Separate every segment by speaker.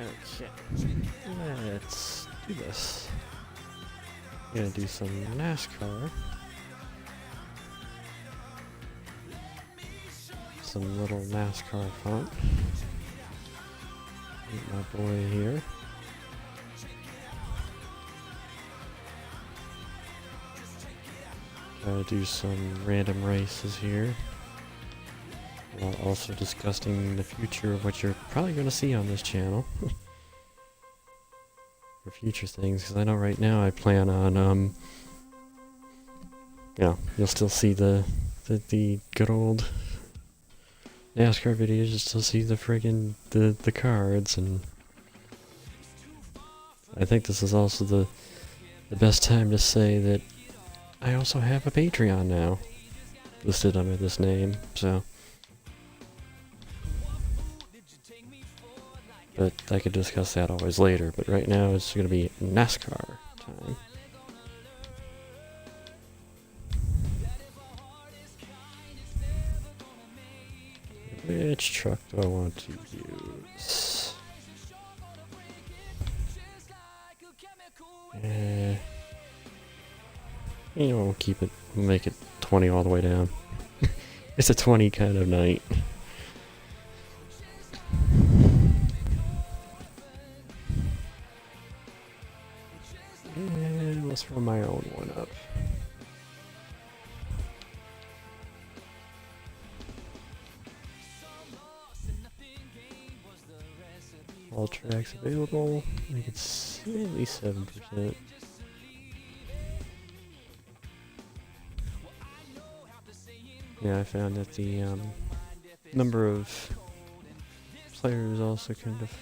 Speaker 1: Okay, let's do this. I'm gonna do some NASCAR. Some little NASCAR fun. Meet my boy here. Do some random races here. While also discussing the future of what you're probably going to see on this channel. For future things, because I know right now I plan on, you'll still see the good old NASCAR videos, you'll still see the friggin' the cards, and I think this is also the best time to say that I also have a Patreon now, listed under this name, so. But I could discuss that always later, but right now it's going to be NASCAR time. Which truck do I want to use? We'll keep it, we'll make it 20 all the way down. It's a 20 kind of night. And let's throw my own one up. All tracks available. I think it's at least 7%. Yeah, I found that the number of players also kind of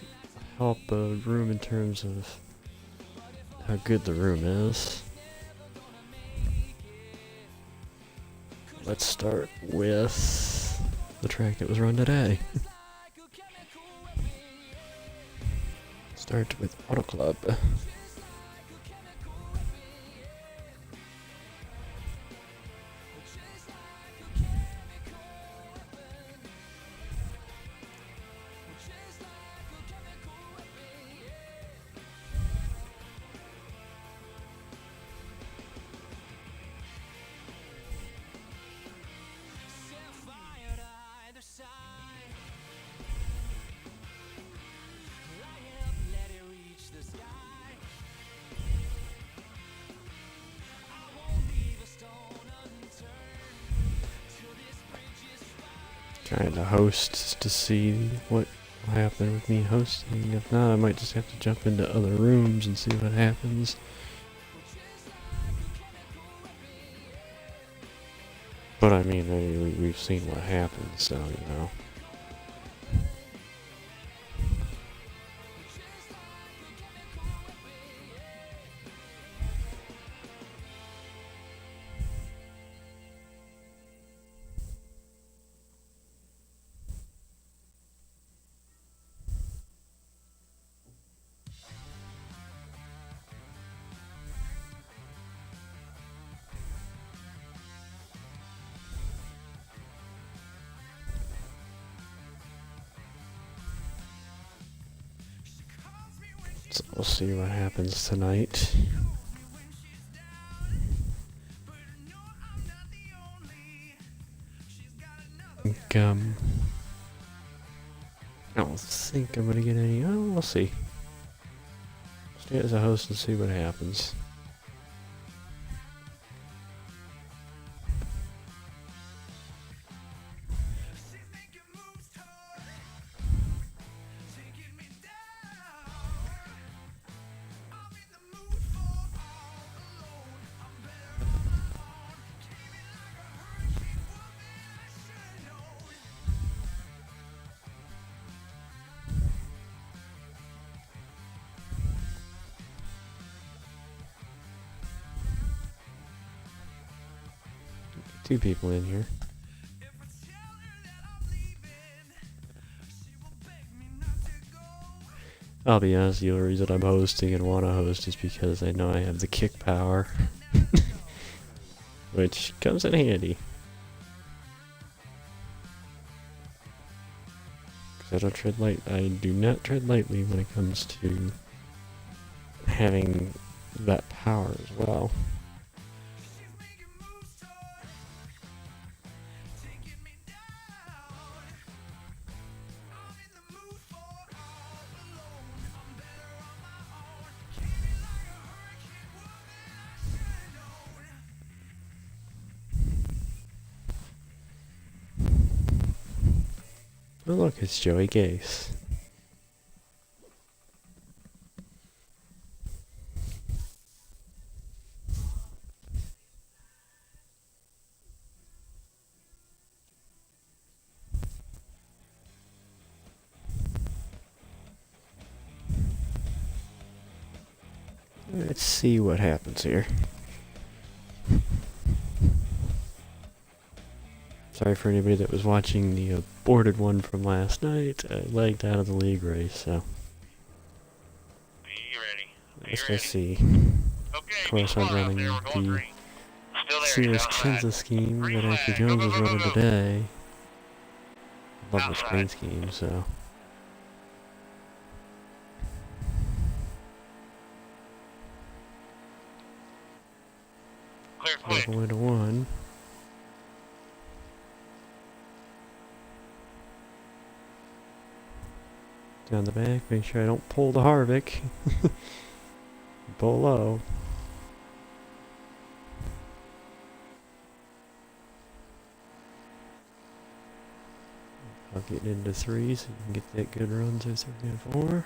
Speaker 1: help a room in terms of how good the room is. Let's start with the track that was run today. Start with Auto Club. Trying to host to see what will happen with me hosting. If not, I might just have to jump into other rooms and see what happens. But I mean, we've seen what happens, so, you know. So we'll see what happens tonight. I don't think I'm gonna get any. Oh, we'll see. Stay as a host and see what happens. Two people in here. I'll be honest, the only reason I'm hosting and want to host is because I know I have the kick power. Which comes in handy. I don't tread light. I do not tread lightly when it comes to having that power as well. Oh look, it's Joey Gase. Let's see what happens here. Sorry for anybody that was watching the aborted one from last night. I lagged out of the league race, so.
Speaker 2: Be ready.
Speaker 1: Let's go see.
Speaker 2: Okay,
Speaker 1: Of course, I'm running the Sears Chenza scheme that Anthony Jones was running today. Love the screen scheme, so.
Speaker 2: Clear
Speaker 1: All
Speaker 2: quick.
Speaker 1: the way to 1. Down the back, make sure I don't pull the Harvick. Pull low. I'll get into 3 so you can get that good runs of 3 and 4.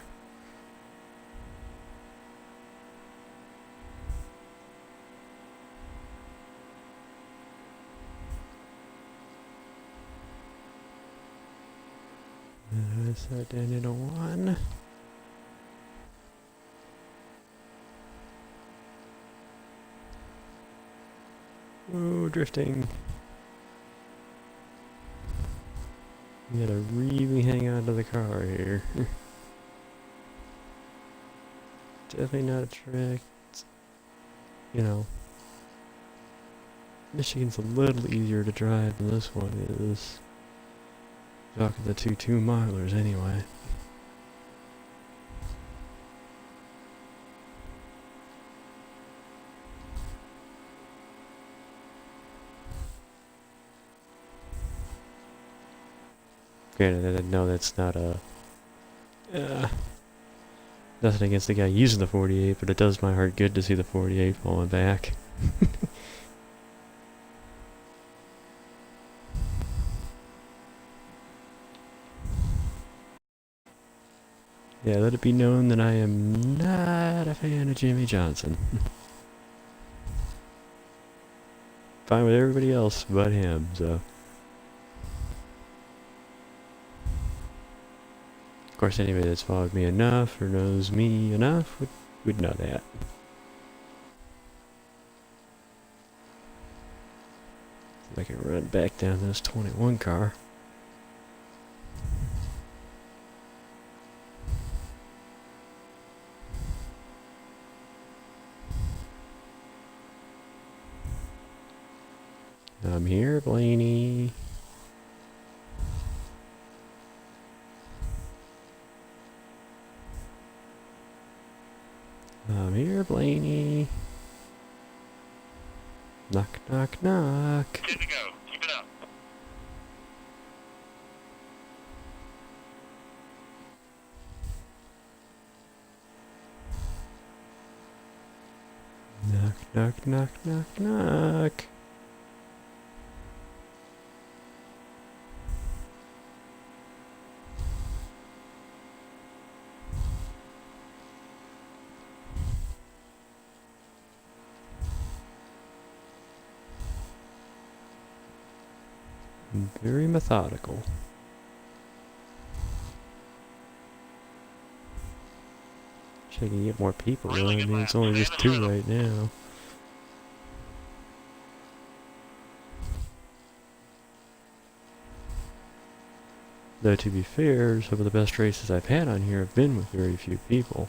Speaker 1: Start down into 1. Whoa, drifting. You gotta really hang on to the car here. Definitely not a track. You know, Michigan's a little easier to drive than this one is. Talking the 2 2-milers anyway. Granted, I know that's not a... nothing against the guy using the 48, but it does my heart good to see the 48 falling back. Yeah, let it be known that I am not a fan of Jimmy Johnson. Fine with everybody else but him, so... Of course, anybody that's followed me enough or knows me enough would know that. So I can run back down this 21 car. I'm here, Blaney. I'm here, Blaney. Knock, knock, knock.
Speaker 2: Good to go. Keep it up.
Speaker 1: Knock, knock, knock, knock, knock. Very methodical. Wish I could get more people.
Speaker 2: Really
Speaker 1: I
Speaker 2: good
Speaker 1: mean,
Speaker 2: lap.
Speaker 1: it's only
Speaker 2: Stay
Speaker 1: just
Speaker 2: in the
Speaker 1: 2
Speaker 2: rhythm.
Speaker 1: right now. Though to be fair, some of the best races I've had on here have been with very few people.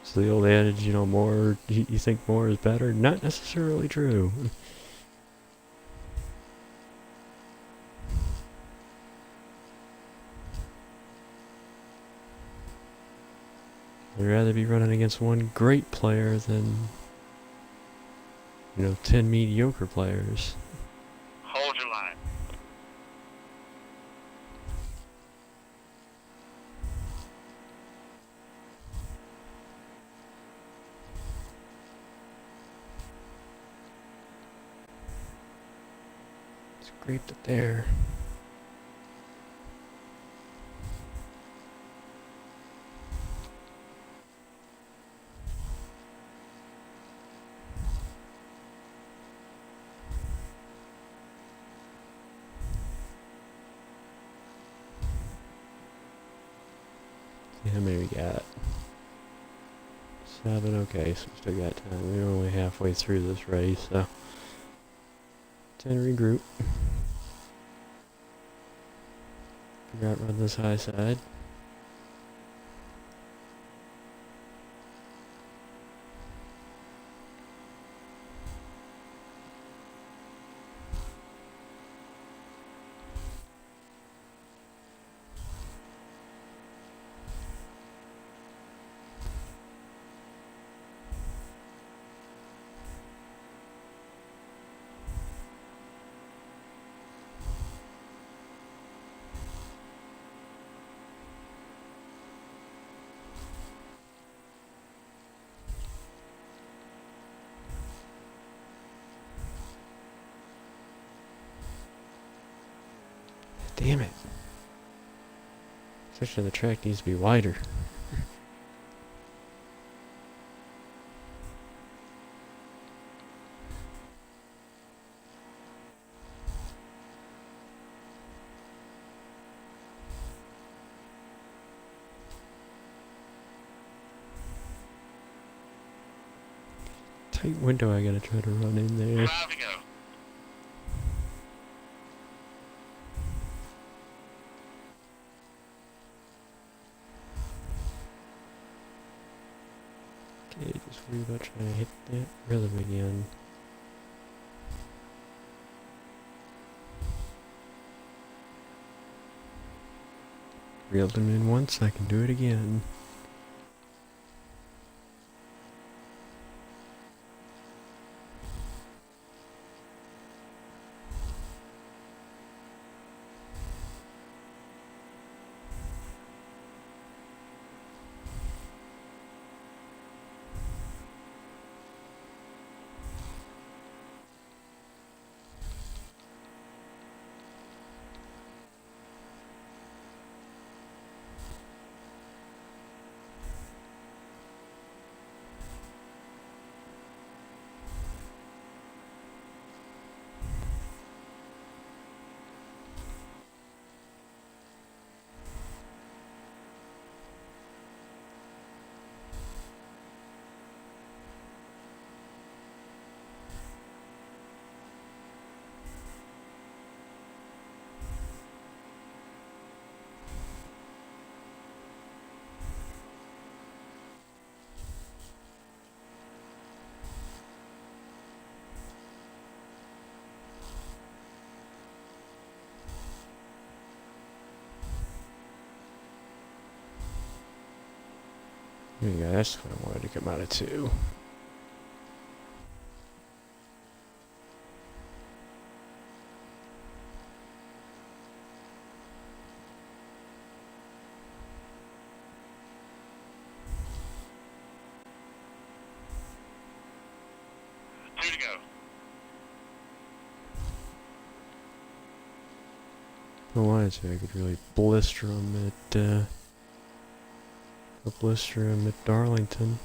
Speaker 1: So the old adage, you know, more, you think more is better? Not necessarily true. I'd rather be running against one great player than, 10 mediocre players.
Speaker 2: Hold your line.
Speaker 1: It's great that they're... How many we got? 7, okay, so we still got time. We're only halfway through this race, so... 10 regroup. Figure out run this high side. Damn it. Section of the track needs to be wider. Tight window I gotta try to run in there.
Speaker 2: 5 to go.
Speaker 1: Okay, just worry about trying to hit that rhythm again. Reeled him in once, I can do it again. There you go, that's what I wanted to come out of 2.
Speaker 2: Two to go.
Speaker 1: If I wanted to, I could really blister him at Darlington.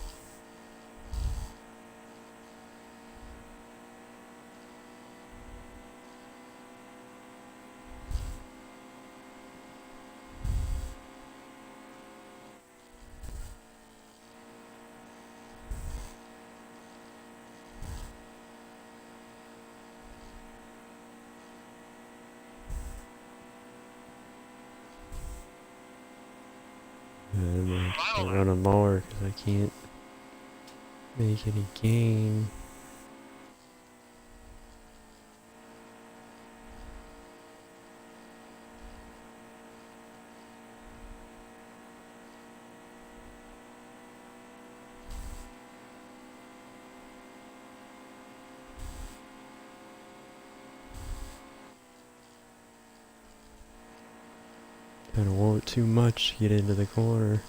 Speaker 1: I run a mower because I can't make any gain. Kinda want too much to get into the corner.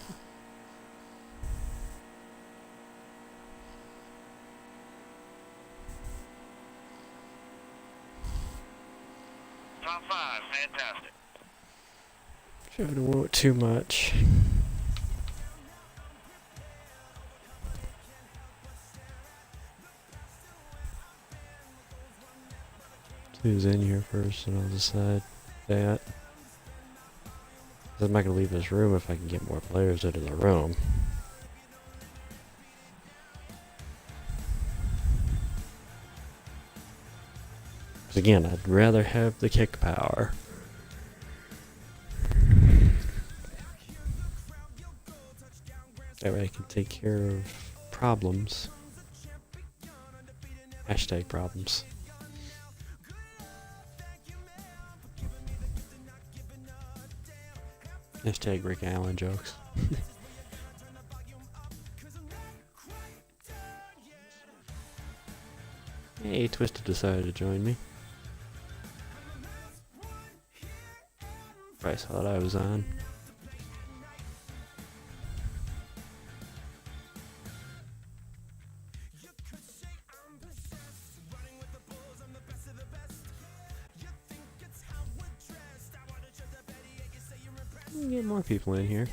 Speaker 2: Top 5, fantastic.
Speaker 1: Kinda want too much. See who's in here first and I'll decide that. I'm not gonna leave this room if I can get more players into the room. Because again, I'd rather have the kick power. That way I can take care of problems. Hashtag problems. Hashtag Rick Allen jokes. Hey, Twisted decided to join me. Probably saw that I was on. Get more people in here.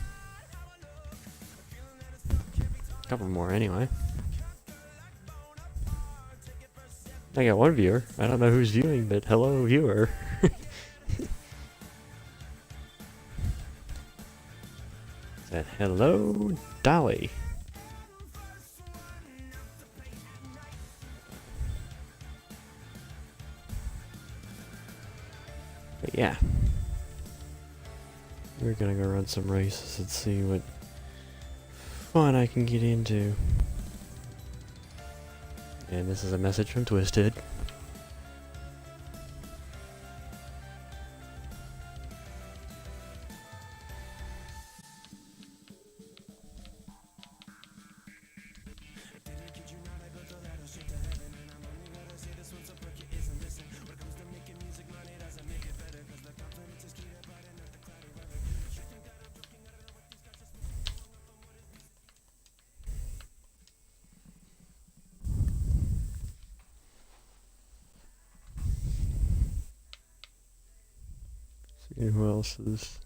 Speaker 1: A couple more anyway. I got one viewer. I don't know who's viewing, but hello, viewer. Said hello, Dolly. But yeah. We're gonna go run some races and see what fun I can get into. And this is a message from Twisted. See who else is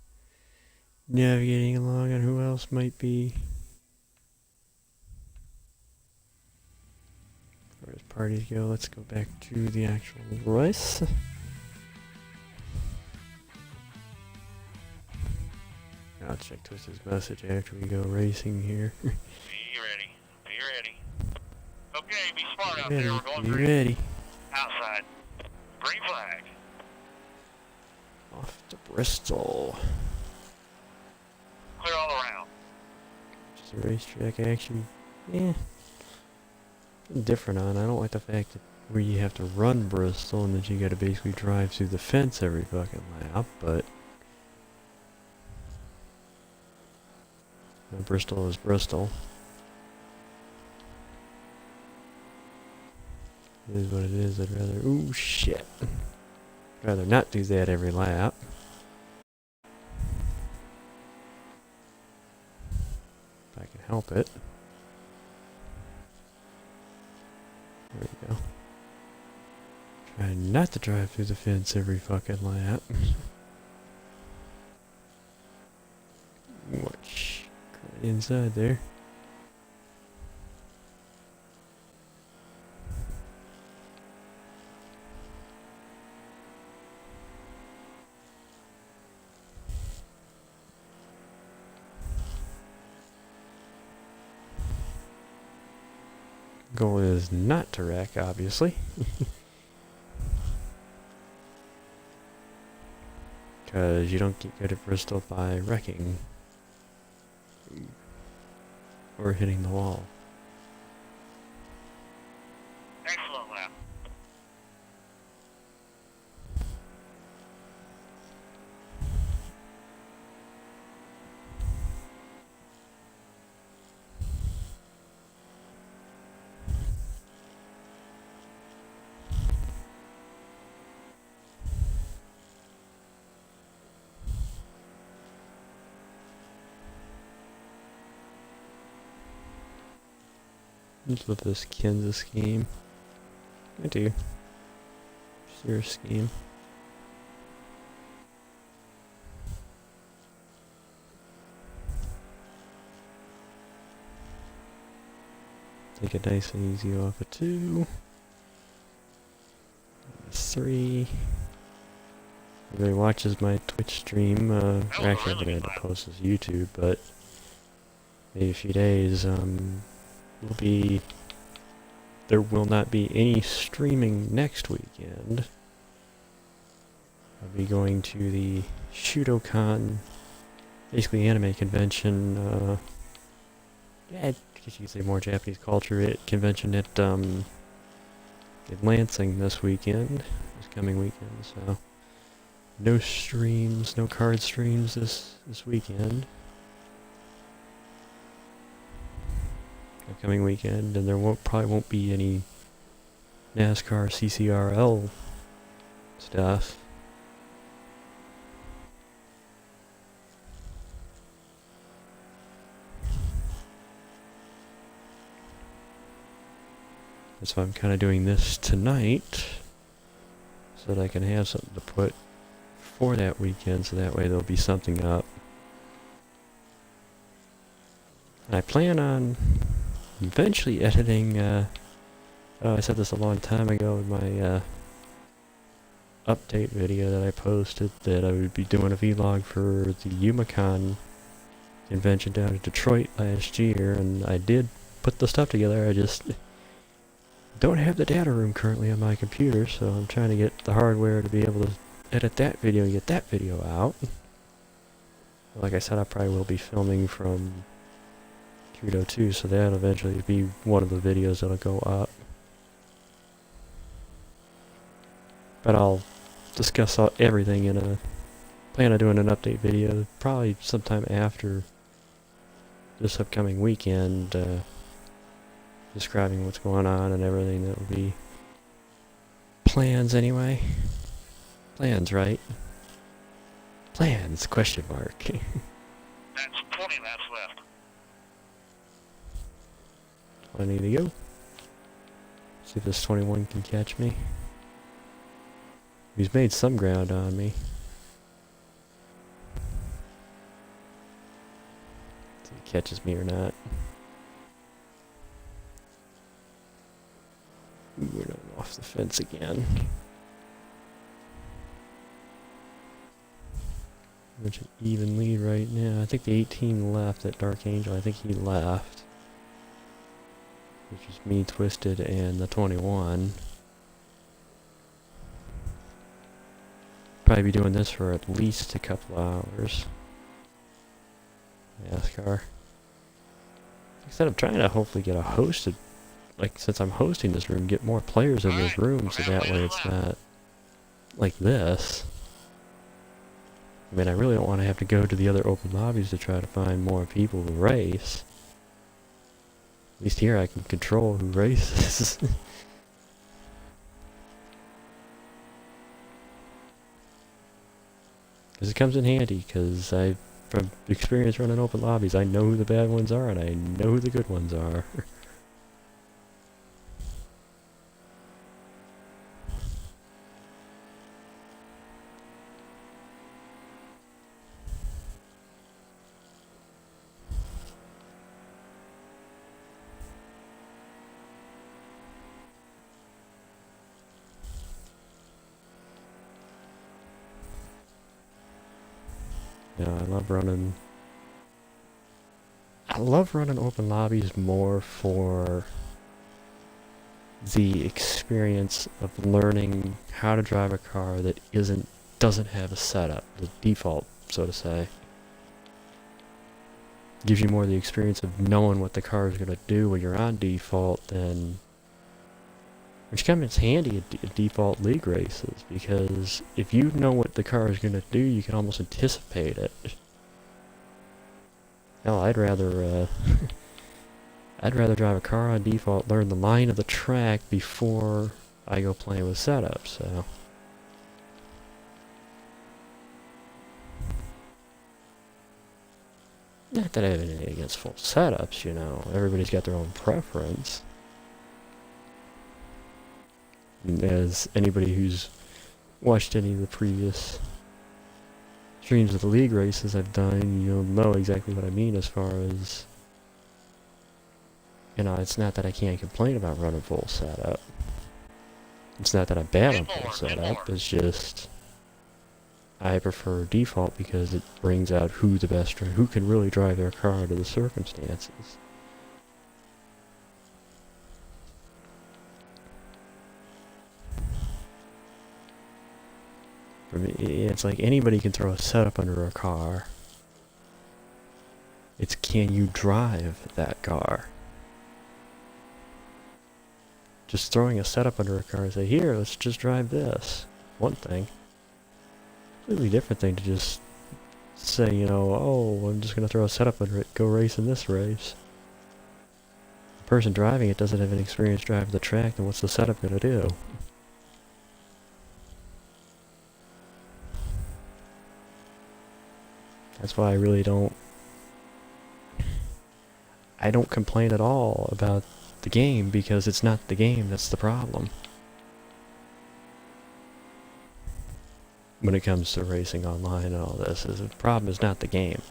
Speaker 1: navigating along and who else might be. As far as parties go, let's go back to the actual race. I'll check Twisted's message after we go racing here.
Speaker 2: Be ready. Be ready. Okay, be smart out there. We're going
Speaker 1: Be
Speaker 2: green.
Speaker 1: ready.
Speaker 2: Outside. Green flag.
Speaker 1: Off to Bristol.
Speaker 2: Clear all around.
Speaker 1: Just a racetrack actually. Yeah. Different on. I don't like the fact that where you have to run Bristol and that you gotta basically drive through the fence every fucking lap, but Bristol is Bristol. It is what it is. I'd rather... Ooh, shit. I'd rather not do that every lap. If I can help it. There we go. Try not to drive through the fence every fucking lap. Watch. Right inside there. Goal is not to wreck, obviously. Because you don't get good at Bristol by wrecking. Or hitting the wall.
Speaker 2: Excellent lap.
Speaker 1: just love this Kansas game. I do. Serious game. Take it nice and easy off of 2. 3. Everybody watches my Twitch stream. Actually, I'm going to post this YouTube, but maybe a few days. There will not be any streaming next weekend. I'll be going to the Shudocon, basically anime convention. Yeah, I guess you could say more Japanese culture convention at in Lansing this coming weekend. So no streams, no card streams this weekend. Upcoming weekend, and there probably won't be any NASCAR CCRL stuff. That's why I'm kind of doing this tonight, so that I can have something to put for that weekend, so that way there'll be something up. And I plan on eventually editing, I said this a long time ago in my update video that I posted, that I would be doing a vlog for the YumaCon convention down in Detroit last year, and I did put the stuff together. I just don't have the data room currently on my computer, so I'm trying to get the hardware to be able to edit that video and get that video out. Like I said, I probably will be filming from Kudo 2, so that'll eventually be one of the videos that'll go up. But I'll discuss everything in a plan on doing an update video probably sometime after this upcoming weekend, describing what's going on and everything. That will be plans anyway. Plans, right? Plans, question mark.
Speaker 2: That's 20 laps left.
Speaker 1: I need to go. See if this 21 can catch me. He's made some ground on me. See if he catches me or not. Ooh, we're not off the fence again. Much an even lead right now. I think the 18 left at Dark Angel. I think he left. Which is me, Twisted, and the 21. Probably be doing this for at least a couple hours. NASCAR. Like I said, I'm trying to hopefully get a hosted, like since I'm hosting this room, get more players in this room so that way it's not like this. I mean, I really don't want to have to go to the other open lobbies to try to find more people to race. At least here I can control who races. Because it comes in handy, because from experience running open lobbies, I know who the bad ones are and I know who the good ones are. Yeah, I love running open lobbies more for the experience of learning how to drive a car that doesn't have a setup, the default, so to say. Gives you more the experience of knowing what the car is going to do when you're on default, which comes handy at default league races, because if you know what the car is going to do, you can almost anticipate it. Hell, I'd rather drive a car on default, learn the line of the track before I go playing with setups, so. Not that I have anything against full setups, you know. Everybody's got their own preference. And as anybody who's watched any of the previous streams of the league races I've done, you'll know exactly what I mean as far as, you know, it's not that I can't complain about running full setup. It's not that I'm bad on full setup, it's just I prefer default because it brings out who can really drive their car to the circumstances. For me, it's like anybody can throw a setup under a car. It's can you drive that car? Just throwing a setup under a car and say, here, let's just drive this. One thing. Completely different thing to just say, you know, oh, I'm just going to throw a setup under it, go race in this race. The person driving it doesn't have any experience driving the track, then what's the setup going to do? That's why I don't complain at all about the game, because it's not the game that's the problem. When it comes to racing online and all this, the problem is not the game.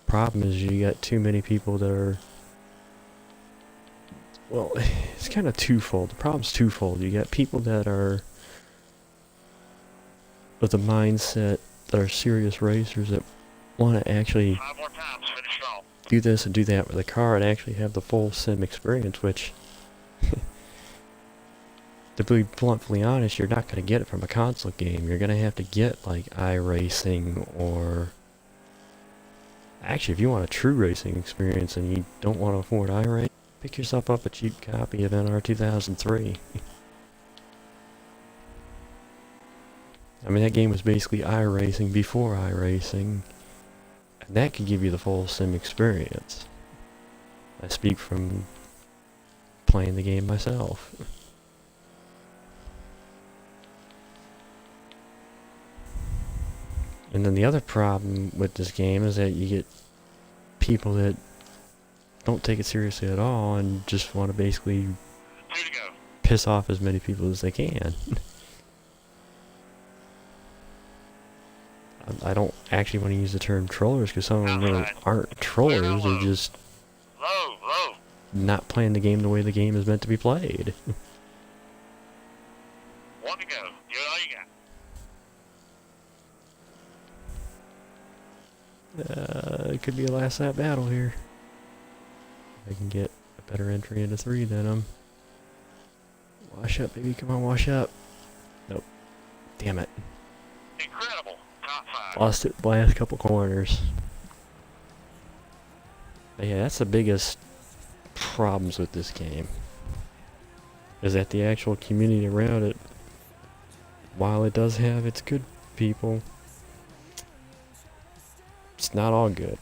Speaker 1: Problem is you got too many people that are, well, it's kind of twofold. The problem's twofold. You got people that are with a mindset that are serious racers that want to actually do this and do that with a car and actually have the full sim experience, which, to be bluntly honest, you're not going to get it from a console game. You're going to have to get like iRacing, or actually, if you want a true racing experience and you don't want to afford iRacing, pick yourself up a cheap copy of NR 2003. I mean, that game was basically iRacing before iRacing, and that could give you the full sim experience. I speak from playing the game myself. And then the other problem with this game is that you get people that don't take it seriously at all and just want to basically piss off as many people as they can. I don't actually want to use the term trollers, because some of them really aren't trollers, they're just not playing the game the way the game is meant to be played.
Speaker 2: One to go. Give it all you got.
Speaker 1: It could be a last lap battle here. I can get a better entry into 3 than him. Wash up, baby. Come on, wash up. Nope. Damn it.
Speaker 2: Incredible. Top 5.
Speaker 1: Lost it the last couple corners. But yeah, that's the biggest problems with this game. Is that the actual community around it, while it does have its good people, it's not all good.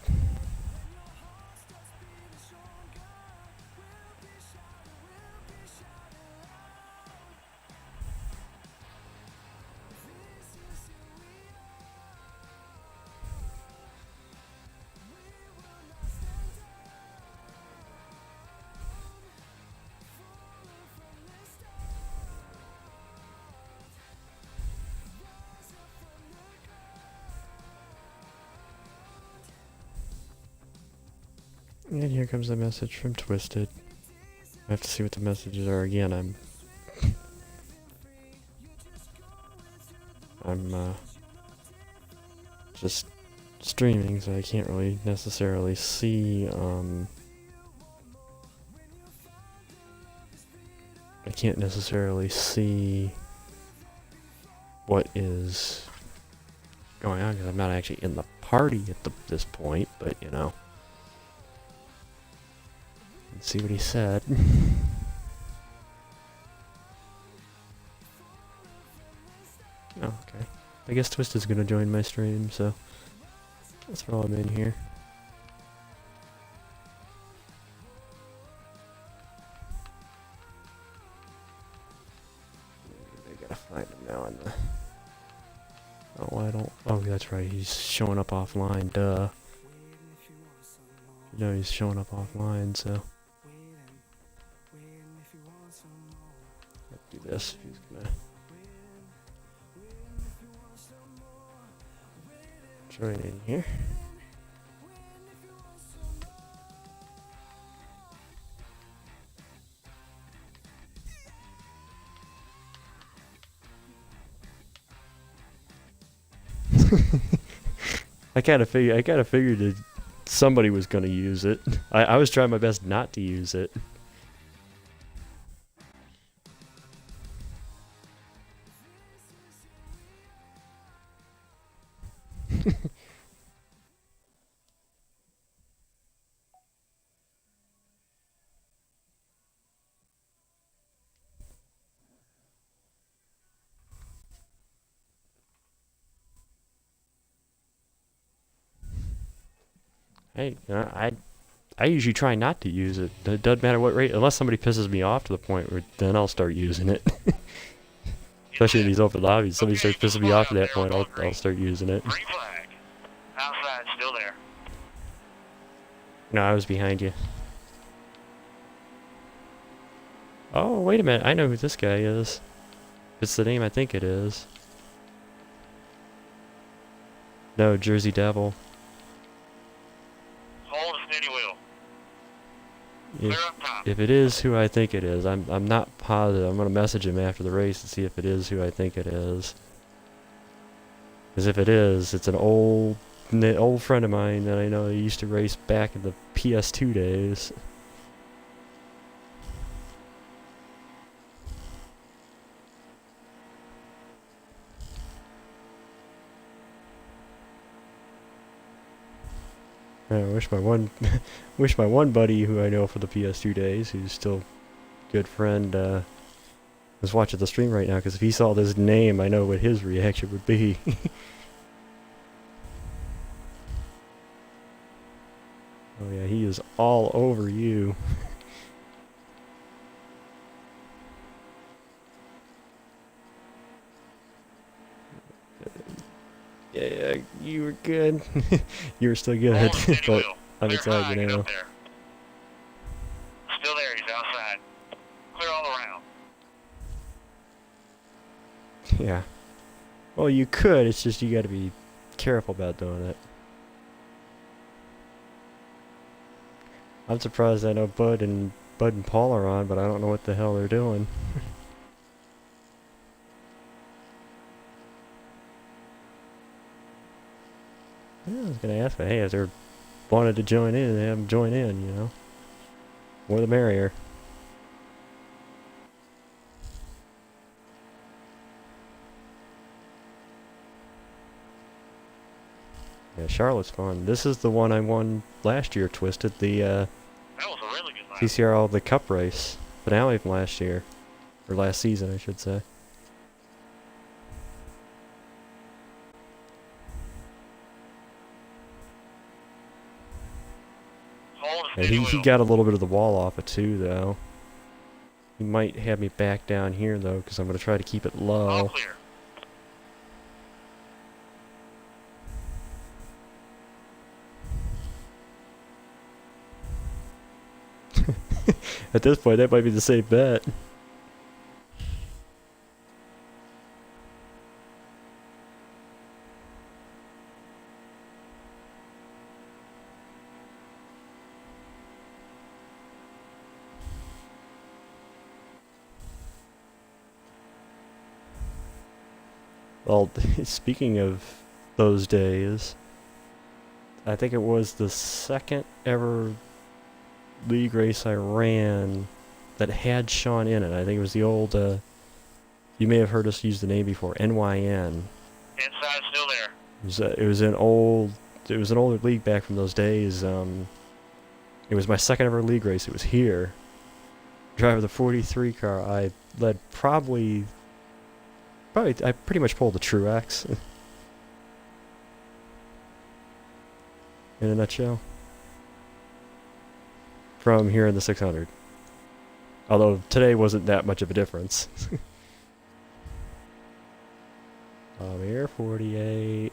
Speaker 1: And here comes the message from Twisted. I have to see what the messages are again. I'm just streaming, so I can't really necessarily see, I can't necessarily see what is going on, because I'm not actually in the party at this point, but you know. Let's see what he said. Oh, okay. I guess Twisted's gonna join my stream, so let's throw him in here. I gotta find him now in the... Oh, I don't... Oh, that's right, he's showing up offline, duh. No, he's showing up offline, so. Let's do this. He's gonna join in here. I kind of figured that somebody was gonna use it. I was trying my best not to use it. Hey, I usually try not to use it. It doesn't matter what rate, unless somebody pisses me off to the point where then I'll start using it. Especially in these open lobbies, somebody starts pissing me off at that point, I'll start using it.
Speaker 2: Green flag. Outside, still there.
Speaker 1: No, I was behind you. Oh, wait a minute, I know who this guy is. It's the name I think it is. No, Jersey Devil.
Speaker 2: Hold the steady wheel. Clear up top.
Speaker 1: If it is who I think it is, I'm not positive. I'm gonna message him after the race and see if it is who I think it is. Because if it is, it's an old friend of mine that I know he used to race back in the PS2 days. I wish my one buddy who I know from the PS2 days, who's still a good friend, was watching the stream right now, because if he saw this name, I know what his reaction would be. Oh yeah, he is all over you. Yeah, you were good. You were still good, but I'm excited now.
Speaker 2: Still there, he's outside. Clear all around.
Speaker 1: Yeah. Well, you could, it's just you gotta be careful about doing it. I'm surprised I know Bud and Paul are on, but I don't know what the hell they're doing. Yeah, I was gonna ask, but hey, if they wanted to join in, they have them join in, you know. More the merrier. Yeah, Charlotte's fun. This is the one I won last year, Twisted. The
Speaker 2: That was a really good lap.
Speaker 1: CCRL, the Cup race finale from last year, or last season, I should say. And he got a little bit of the wall off it too, though. He might have me back down here though, because I'm going to try to keep it low.
Speaker 2: All clear.
Speaker 1: At this point, that might be the safe bet. Well, speaking of those days, I think it was the second ever league race I ran that had Sean in it. I think it was the old, you may have heard us use the name before, NYN.
Speaker 2: Inside, still there.
Speaker 1: It was an older league back from those days. It was my second ever league race. It was here. Driving the 43 car, I led probably I pretty much pulled the Truex. In a nutshell. From here in the 600. Although today wasn't that much of a difference. Here, 48.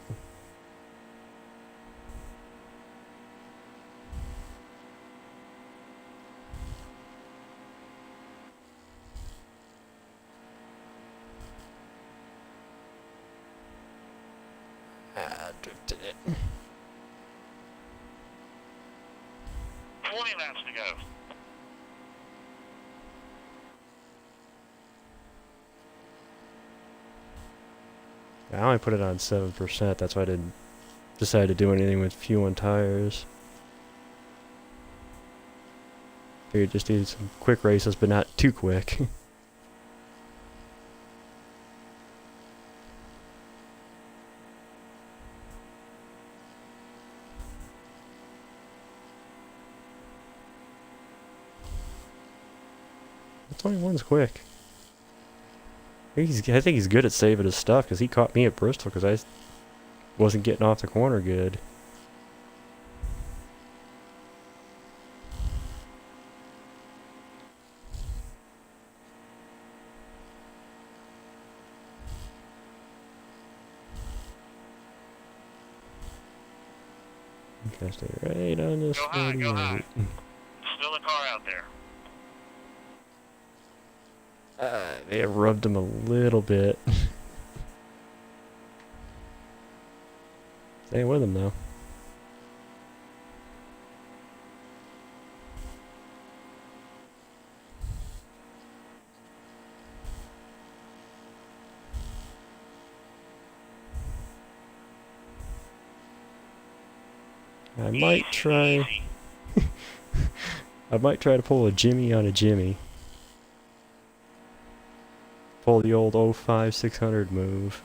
Speaker 1: drifted it.
Speaker 2: 20 laps to go.
Speaker 1: I only put it on 7%, that's why I didn't decide to do anything with fuel and tires. Figured just do some quick races, but not too quick. The 21's quick. I think he's good at saving his stuff, because he caught me at Bristol, because I wasn't getting off the corner good. Okay, stay right on this.
Speaker 2: Go high, go high. Still a car out there.
Speaker 1: They have rubbed him a little bit. Stay with him though. I might try. I might try to pull a Jimmy on a Jimmy. Pull the old 05 600 move.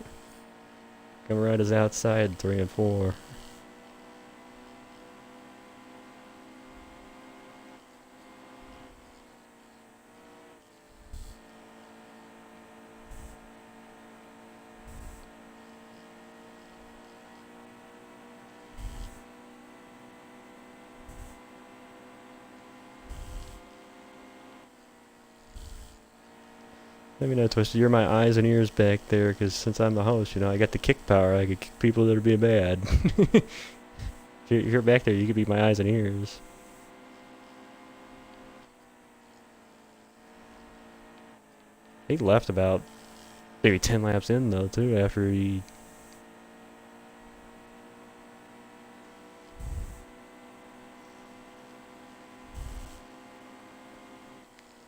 Speaker 1: Come around his outside 3 and 4. Let me know, Twisted. You're my eyes and ears back there, because since I'm the host, you know, I got the kick power. I could kick people that are being bad. If you're back there, you could be my eyes and ears. He left about maybe 10 laps in, though, too, after he...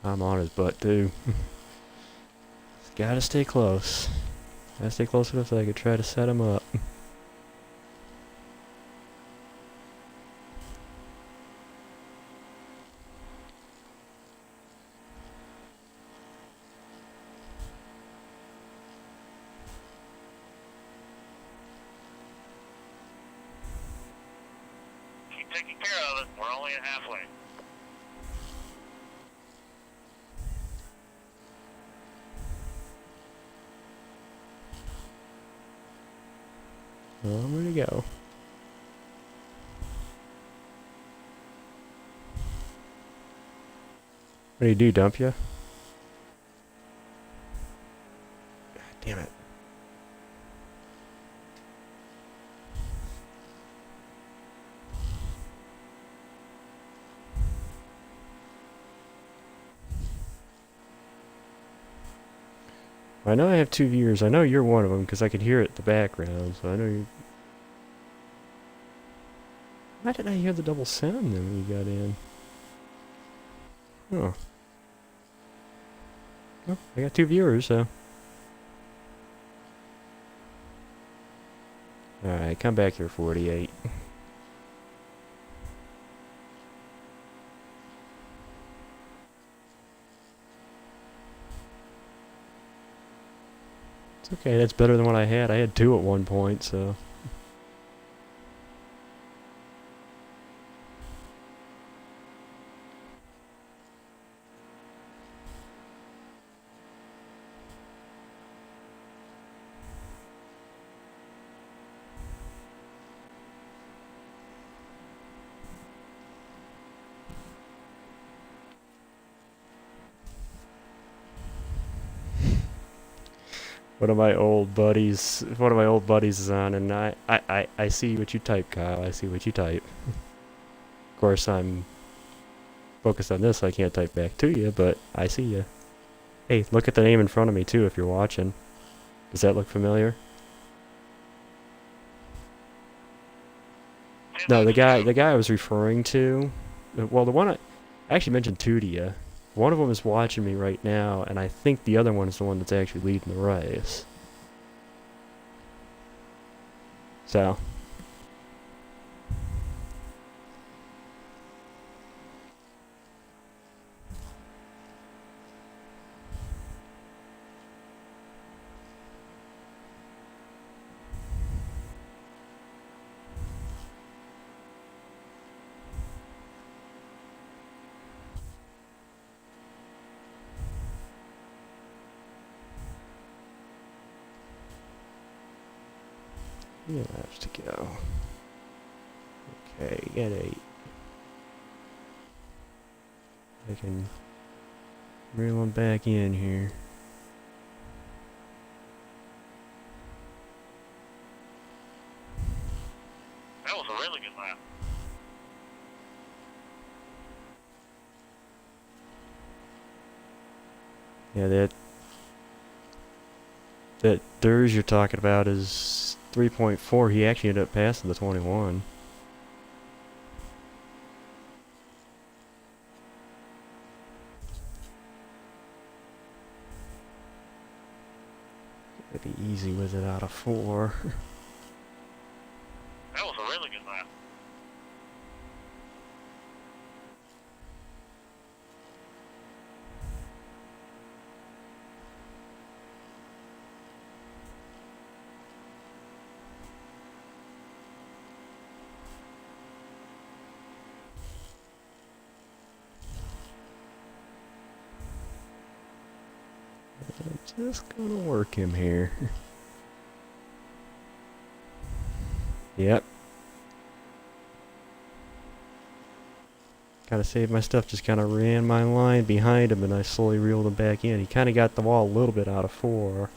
Speaker 1: I'm on his butt, too. Gotta stay close. Gotta stay close enough so I could try to set him up.
Speaker 2: Keep taking care of it. We're only at halfway.
Speaker 1: Well, I'm ready to go. What do you do, dump ya? God damn it. I know I have 2 viewers. I know you're one of them because I could hear it in the background, so I know you. Why did I hear the double sound then when you got in? Oh. Well, I got 2 viewers, so. Alright, come back here, 48. It's okay, that's better than what I had. I had 2 at one point, so. One of my old buddies is on, and I see what you type, Kyle. I see what you type. Of course, I'm focused on this, so I can't type back to you, but I see you. Hey, look at the name in front of me, too, if you're watching. Does that look familiar? No, the guy I was referring to, well, the one I actually mentioned two to you. One of them is watching me right now, and I think the other one is the one that's actually leading the race. So. Yeah, that's to go. Okay, get 8. I can reel him back in here.
Speaker 2: That was a really good lap.
Speaker 1: Yeah, that Durs you're talking about is 3.4. He actually ended up passing the 21. Gotta be easy with it out of 4.
Speaker 2: That was a really good lap.
Speaker 1: I'm just gonna work him here. Yep. Gotta save my stuff. Just kind of ran my line behind him and I slowly reeled him back in. He kind of got the wall a little bit out of 4.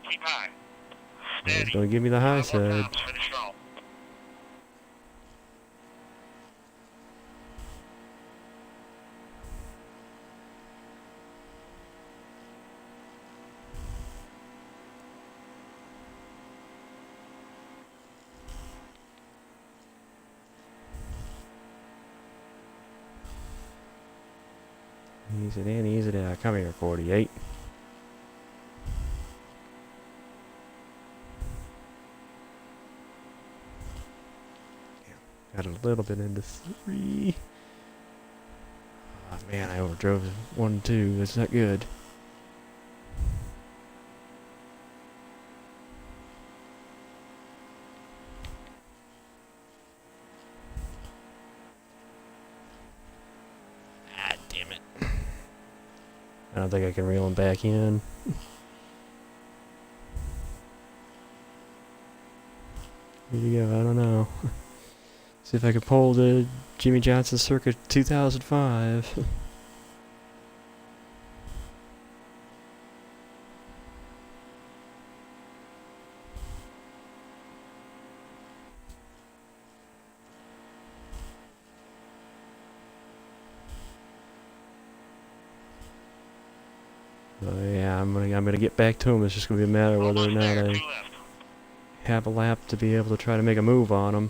Speaker 2: Keep high.
Speaker 1: He's
Speaker 2: Steady.
Speaker 1: gonna give me the high
Speaker 2: 5 more
Speaker 1: side.
Speaker 2: times. Finish strong.
Speaker 1: Ease it in, ease it out. Come here, 48. Got a little bit into 3. Oh man, I overdrove 1 and 2. That's not good. Ah, damn it. I don't think I can reel him back in. Here you go, I don't know. See if I can pull the Jimmy Johnson Circuit 2005. Yeah, I'm gonna get back to him. It's just gonna be a matter of whether or
Speaker 2: Almost
Speaker 1: not
Speaker 2: there. 2
Speaker 1: I
Speaker 2: left.
Speaker 1: have a lap to be able to try to make a move on him.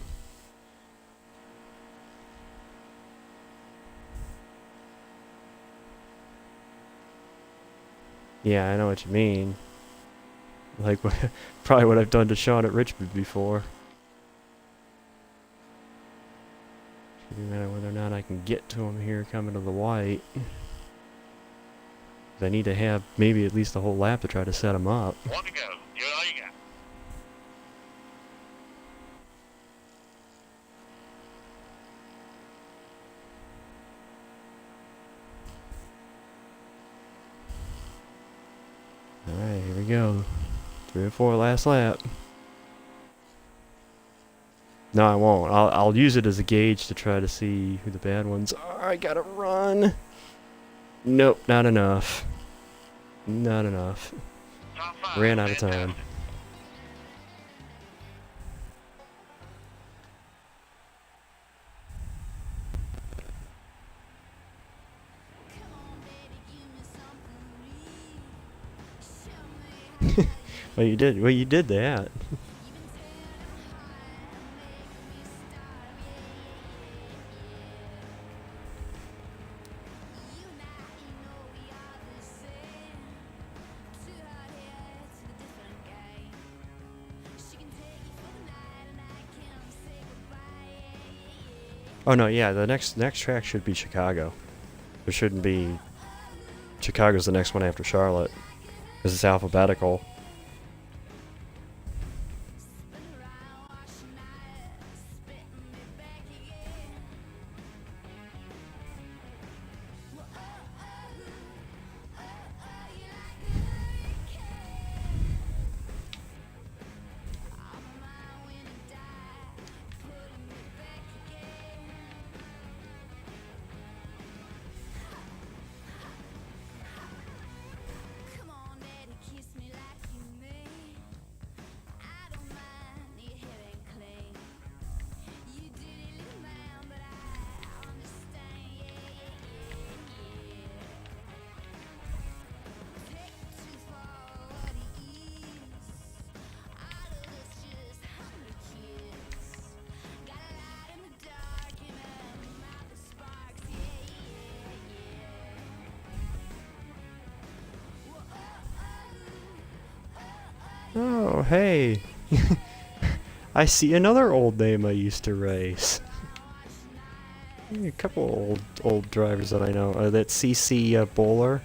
Speaker 1: Yeah, I know what you mean. Like, probably what I've done to Sean at Richmond before. Should be a matter of whether or not I can get to him here coming to the white. I need to have maybe at least a whole lap to try to set him up.
Speaker 2: 1 to go. Give it all you got.
Speaker 1: Alright, here we go. 3 or 4 last lap. No, I won't. I'll use it as a gauge to try to see who the bad ones are. I gotta run. Nope, not enough. Not enough.
Speaker 2: Top 5.
Speaker 1: Ran out of time.
Speaker 2: Fantastic.
Speaker 1: Well, you did. Well, you did that. Oh no, yeah. The next track should be Chicago. There shouldn't be. Chicago's the next one after Charlotte, because it's alphabetical. Oh, hey. I see another old name I used to race. A couple old drivers that I know. That CC Bowler.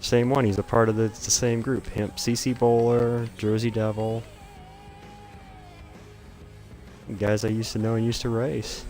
Speaker 1: Same one. He's a part of the same group. Him, CC Bowler, Jersey Devil. Guys I used to know and used to race.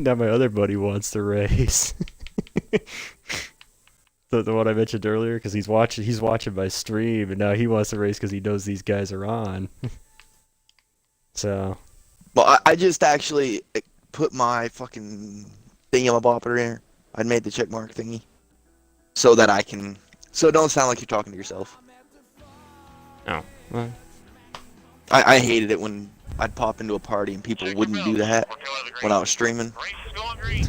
Speaker 1: Now my other buddy wants to race. The one I mentioned earlier, because he's watching my stream, and now he wants to race because he knows these guys are on. So.
Speaker 3: Well, I just actually put my fucking thingamabopper in here. I made the checkmark thingy, so that I can, so it don't sound like you're talking to yourself.
Speaker 1: Oh. Well.
Speaker 3: I hated it when I'd pop into a party and people wouldn't do that when I was streaming.
Speaker 2: Race is going green.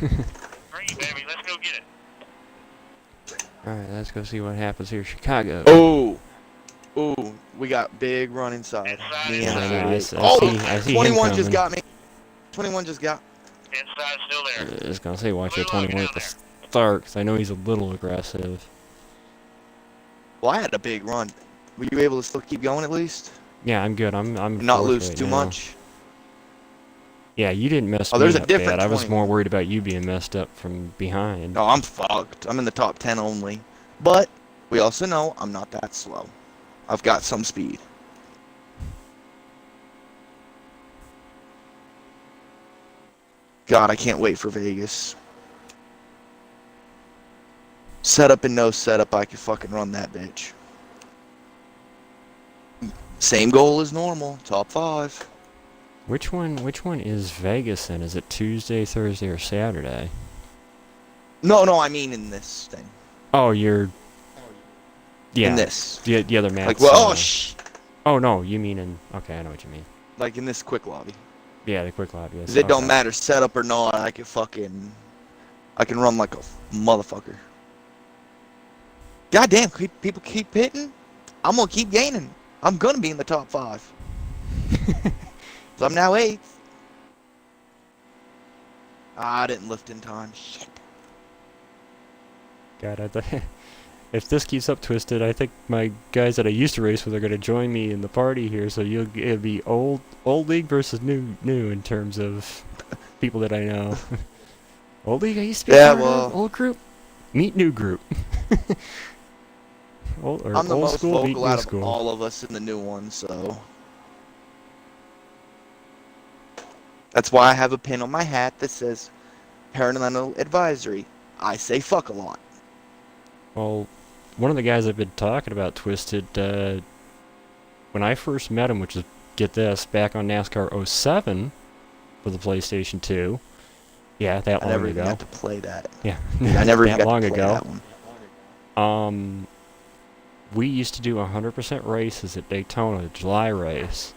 Speaker 2: Green, baby. Let's go get it.
Speaker 1: Alright, let's go see what happens here. Chicago.
Speaker 3: Oh, we got big run inside. Me and
Speaker 1: I see
Speaker 3: 21
Speaker 1: him
Speaker 3: just
Speaker 1: coming.
Speaker 3: got me. 21 just got.
Speaker 2: Inside still there.
Speaker 1: I was gonna say, watch your
Speaker 2: Blue
Speaker 1: 21
Speaker 2: line
Speaker 1: at the
Speaker 2: down
Speaker 1: start, because I know he's a little aggressive.
Speaker 3: Well, I had a big run. Were you able to still keep going at least?
Speaker 1: Yeah, I'm good. I'm
Speaker 3: Not
Speaker 1: fourth
Speaker 3: lose
Speaker 1: right
Speaker 3: too
Speaker 1: now.
Speaker 3: much?
Speaker 1: Yeah, you didn't mess
Speaker 3: Oh,
Speaker 1: me
Speaker 3: there's a
Speaker 1: up
Speaker 3: different
Speaker 1: bad. I was
Speaker 3: 21.
Speaker 1: more worried about you being messed up from behind.
Speaker 3: No, I'm fucked. I'm in the top 10 only. But we also know I'm not that slow. I've got some speed. God, I can't wait for Vegas. Setup and no setup, I can fucking run that bitch. Same goal as normal, top 5.
Speaker 1: Which one is Vegas in? Is it Tuesday, Thursday, or Saturday?
Speaker 3: No, I mean in this thing.
Speaker 1: Oh, you're... Yeah.
Speaker 3: In this.
Speaker 1: The other match.
Speaker 3: Like, well,
Speaker 1: oh, no, you mean in... Okay, I know what you mean.
Speaker 3: like in this quick lobby.
Speaker 1: Yeah, the quick lobby. Yes.
Speaker 3: 'Cause it don't matter setup or not, I can run like a motherfucker. Goddamn, people keep hitting. I'm gonna keep gaining. I'm gonna be in the top 5. So I'm now 8th. I didn't lift in time. Shit.
Speaker 1: God, if this keeps up twisted, I think my guys that I used to race with are gonna join me in the party here. So it'll be old league versus new in terms of people that I know. Old league, I used to be part of. Old group, meet new group.
Speaker 3: I'm the
Speaker 1: old
Speaker 3: most
Speaker 1: school beat
Speaker 3: vocal
Speaker 1: new
Speaker 3: out of
Speaker 1: school.
Speaker 3: all of us in the new one, so that's why I have a pin on my hat that says parental advisory. I say fuck a lot.
Speaker 1: Well, one of the guys I've been talking about Twisted, when I first met him, which is, get this, back on NASCAR '07 for the PlayStation 2. Yeah, that
Speaker 3: I
Speaker 1: long
Speaker 3: never even
Speaker 1: ago.
Speaker 3: got to play that.
Speaker 1: Yeah,
Speaker 3: I never even
Speaker 1: that
Speaker 3: got
Speaker 1: long
Speaker 3: to play
Speaker 1: ago.
Speaker 3: that one.
Speaker 1: We used to do 100% races at Daytona, the July race,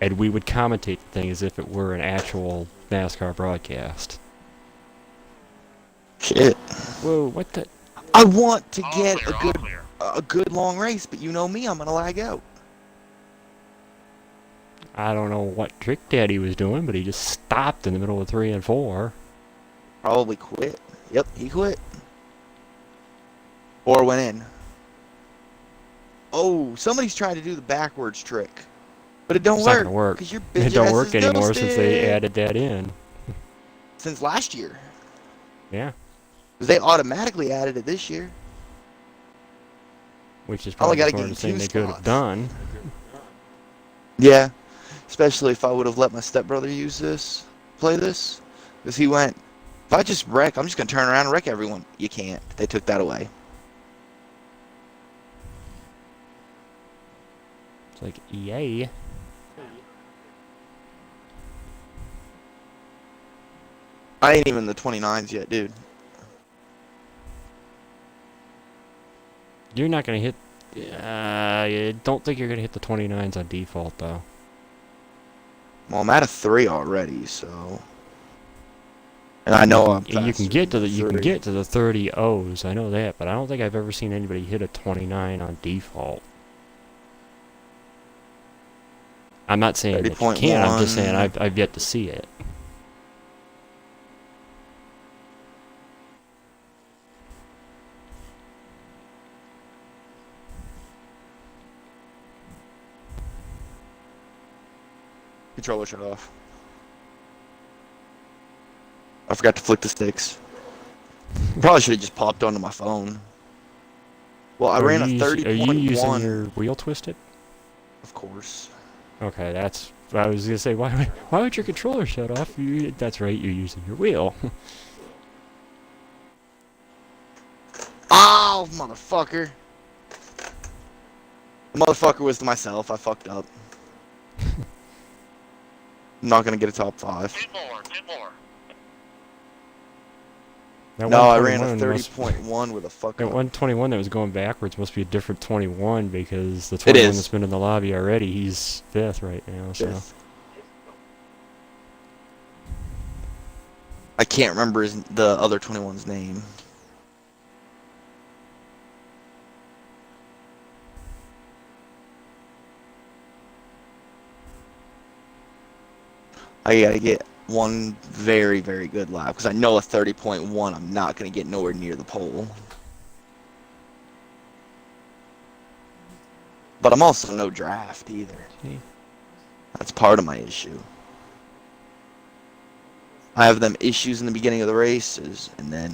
Speaker 1: and we would commentate the thing as if it were an actual NASCAR broadcast.
Speaker 3: Shit.
Speaker 1: Whoa, what the?
Speaker 3: I want to
Speaker 2: All
Speaker 3: get
Speaker 2: clear, all clear.
Speaker 3: a good long race, but you know me, I'm gonna lag out.
Speaker 1: I don't know what Trick Daddy was doing, but he just stopped in the middle of 3 and 4.
Speaker 3: Probably quit. Yep, he quit. Or went in. Oh, somebody's trying to do the backwards trick. But it don't
Speaker 1: It's
Speaker 3: work.
Speaker 1: not gonna work.
Speaker 3: Because your bitch
Speaker 1: It don't
Speaker 3: ass
Speaker 1: work
Speaker 3: is
Speaker 1: anymore since they
Speaker 3: ghosted.
Speaker 1: added that in.
Speaker 3: Since last year.
Speaker 1: Yeah,
Speaker 3: Because they automatically added it this year.
Speaker 1: which is
Speaker 3: I only
Speaker 1: probably the
Speaker 3: gotta
Speaker 1: smartest
Speaker 3: gain
Speaker 1: thing
Speaker 3: 2
Speaker 1: they could have
Speaker 3: spots.
Speaker 1: done.
Speaker 3: Yeah. Especially if I would have let my stepbrother use this. Play this. Because he went, if I just wreck, I'm just going to turn around and wreck everyone. You can't. They took that away.
Speaker 1: It's like, yay.
Speaker 3: I ain't even the 29s yet, dude.
Speaker 1: You're not gonna hit. I don't think you're gonna hit the 29s on default though.
Speaker 3: Well, I'm at a 3 already, so. And I know I'm
Speaker 1: You can
Speaker 3: faster
Speaker 1: get to
Speaker 3: than
Speaker 1: the you can
Speaker 3: 30.
Speaker 1: get to the 30 O's. I know that, but I don't think I've ever seen anybody hit a 29 on default. I'm not saying that you can't. I'm just saying
Speaker 3: 30.1.
Speaker 1: I've yet to see it.
Speaker 3: Controller shut off. I forgot to flick the sticks. Probably should have just popped onto my phone. Well, I ran a
Speaker 1: Are you using
Speaker 3: 30.1.
Speaker 1: your wheel twisted?
Speaker 3: Of course.
Speaker 1: Okay, that's. I was gonna say why would your controller shut off? That's right, you're using your wheel.
Speaker 3: Oh, motherfucker. The motherfucker was to myself. I fucked up. I'm not gonna get a top 5.
Speaker 2: 10 more, 10 more.
Speaker 1: That
Speaker 3: No, I ran a
Speaker 1: 121 must-
Speaker 3: 30.1 with a fuck
Speaker 1: That
Speaker 3: up.
Speaker 1: 121 that was going backwards must be a different 21 because the
Speaker 3: It
Speaker 1: 21
Speaker 3: is.
Speaker 1: that's been in the lobby already, he's 5th right now. So
Speaker 3: Fifth. I can't remember the other 21's name. I gotta get one very, very good lap because I know a 30.1 I'm not gonna get nowhere near the pole. But I'm also no draft either.
Speaker 1: Yeah.
Speaker 3: That's part of my issue. I have them issues in the beginning of the races, and then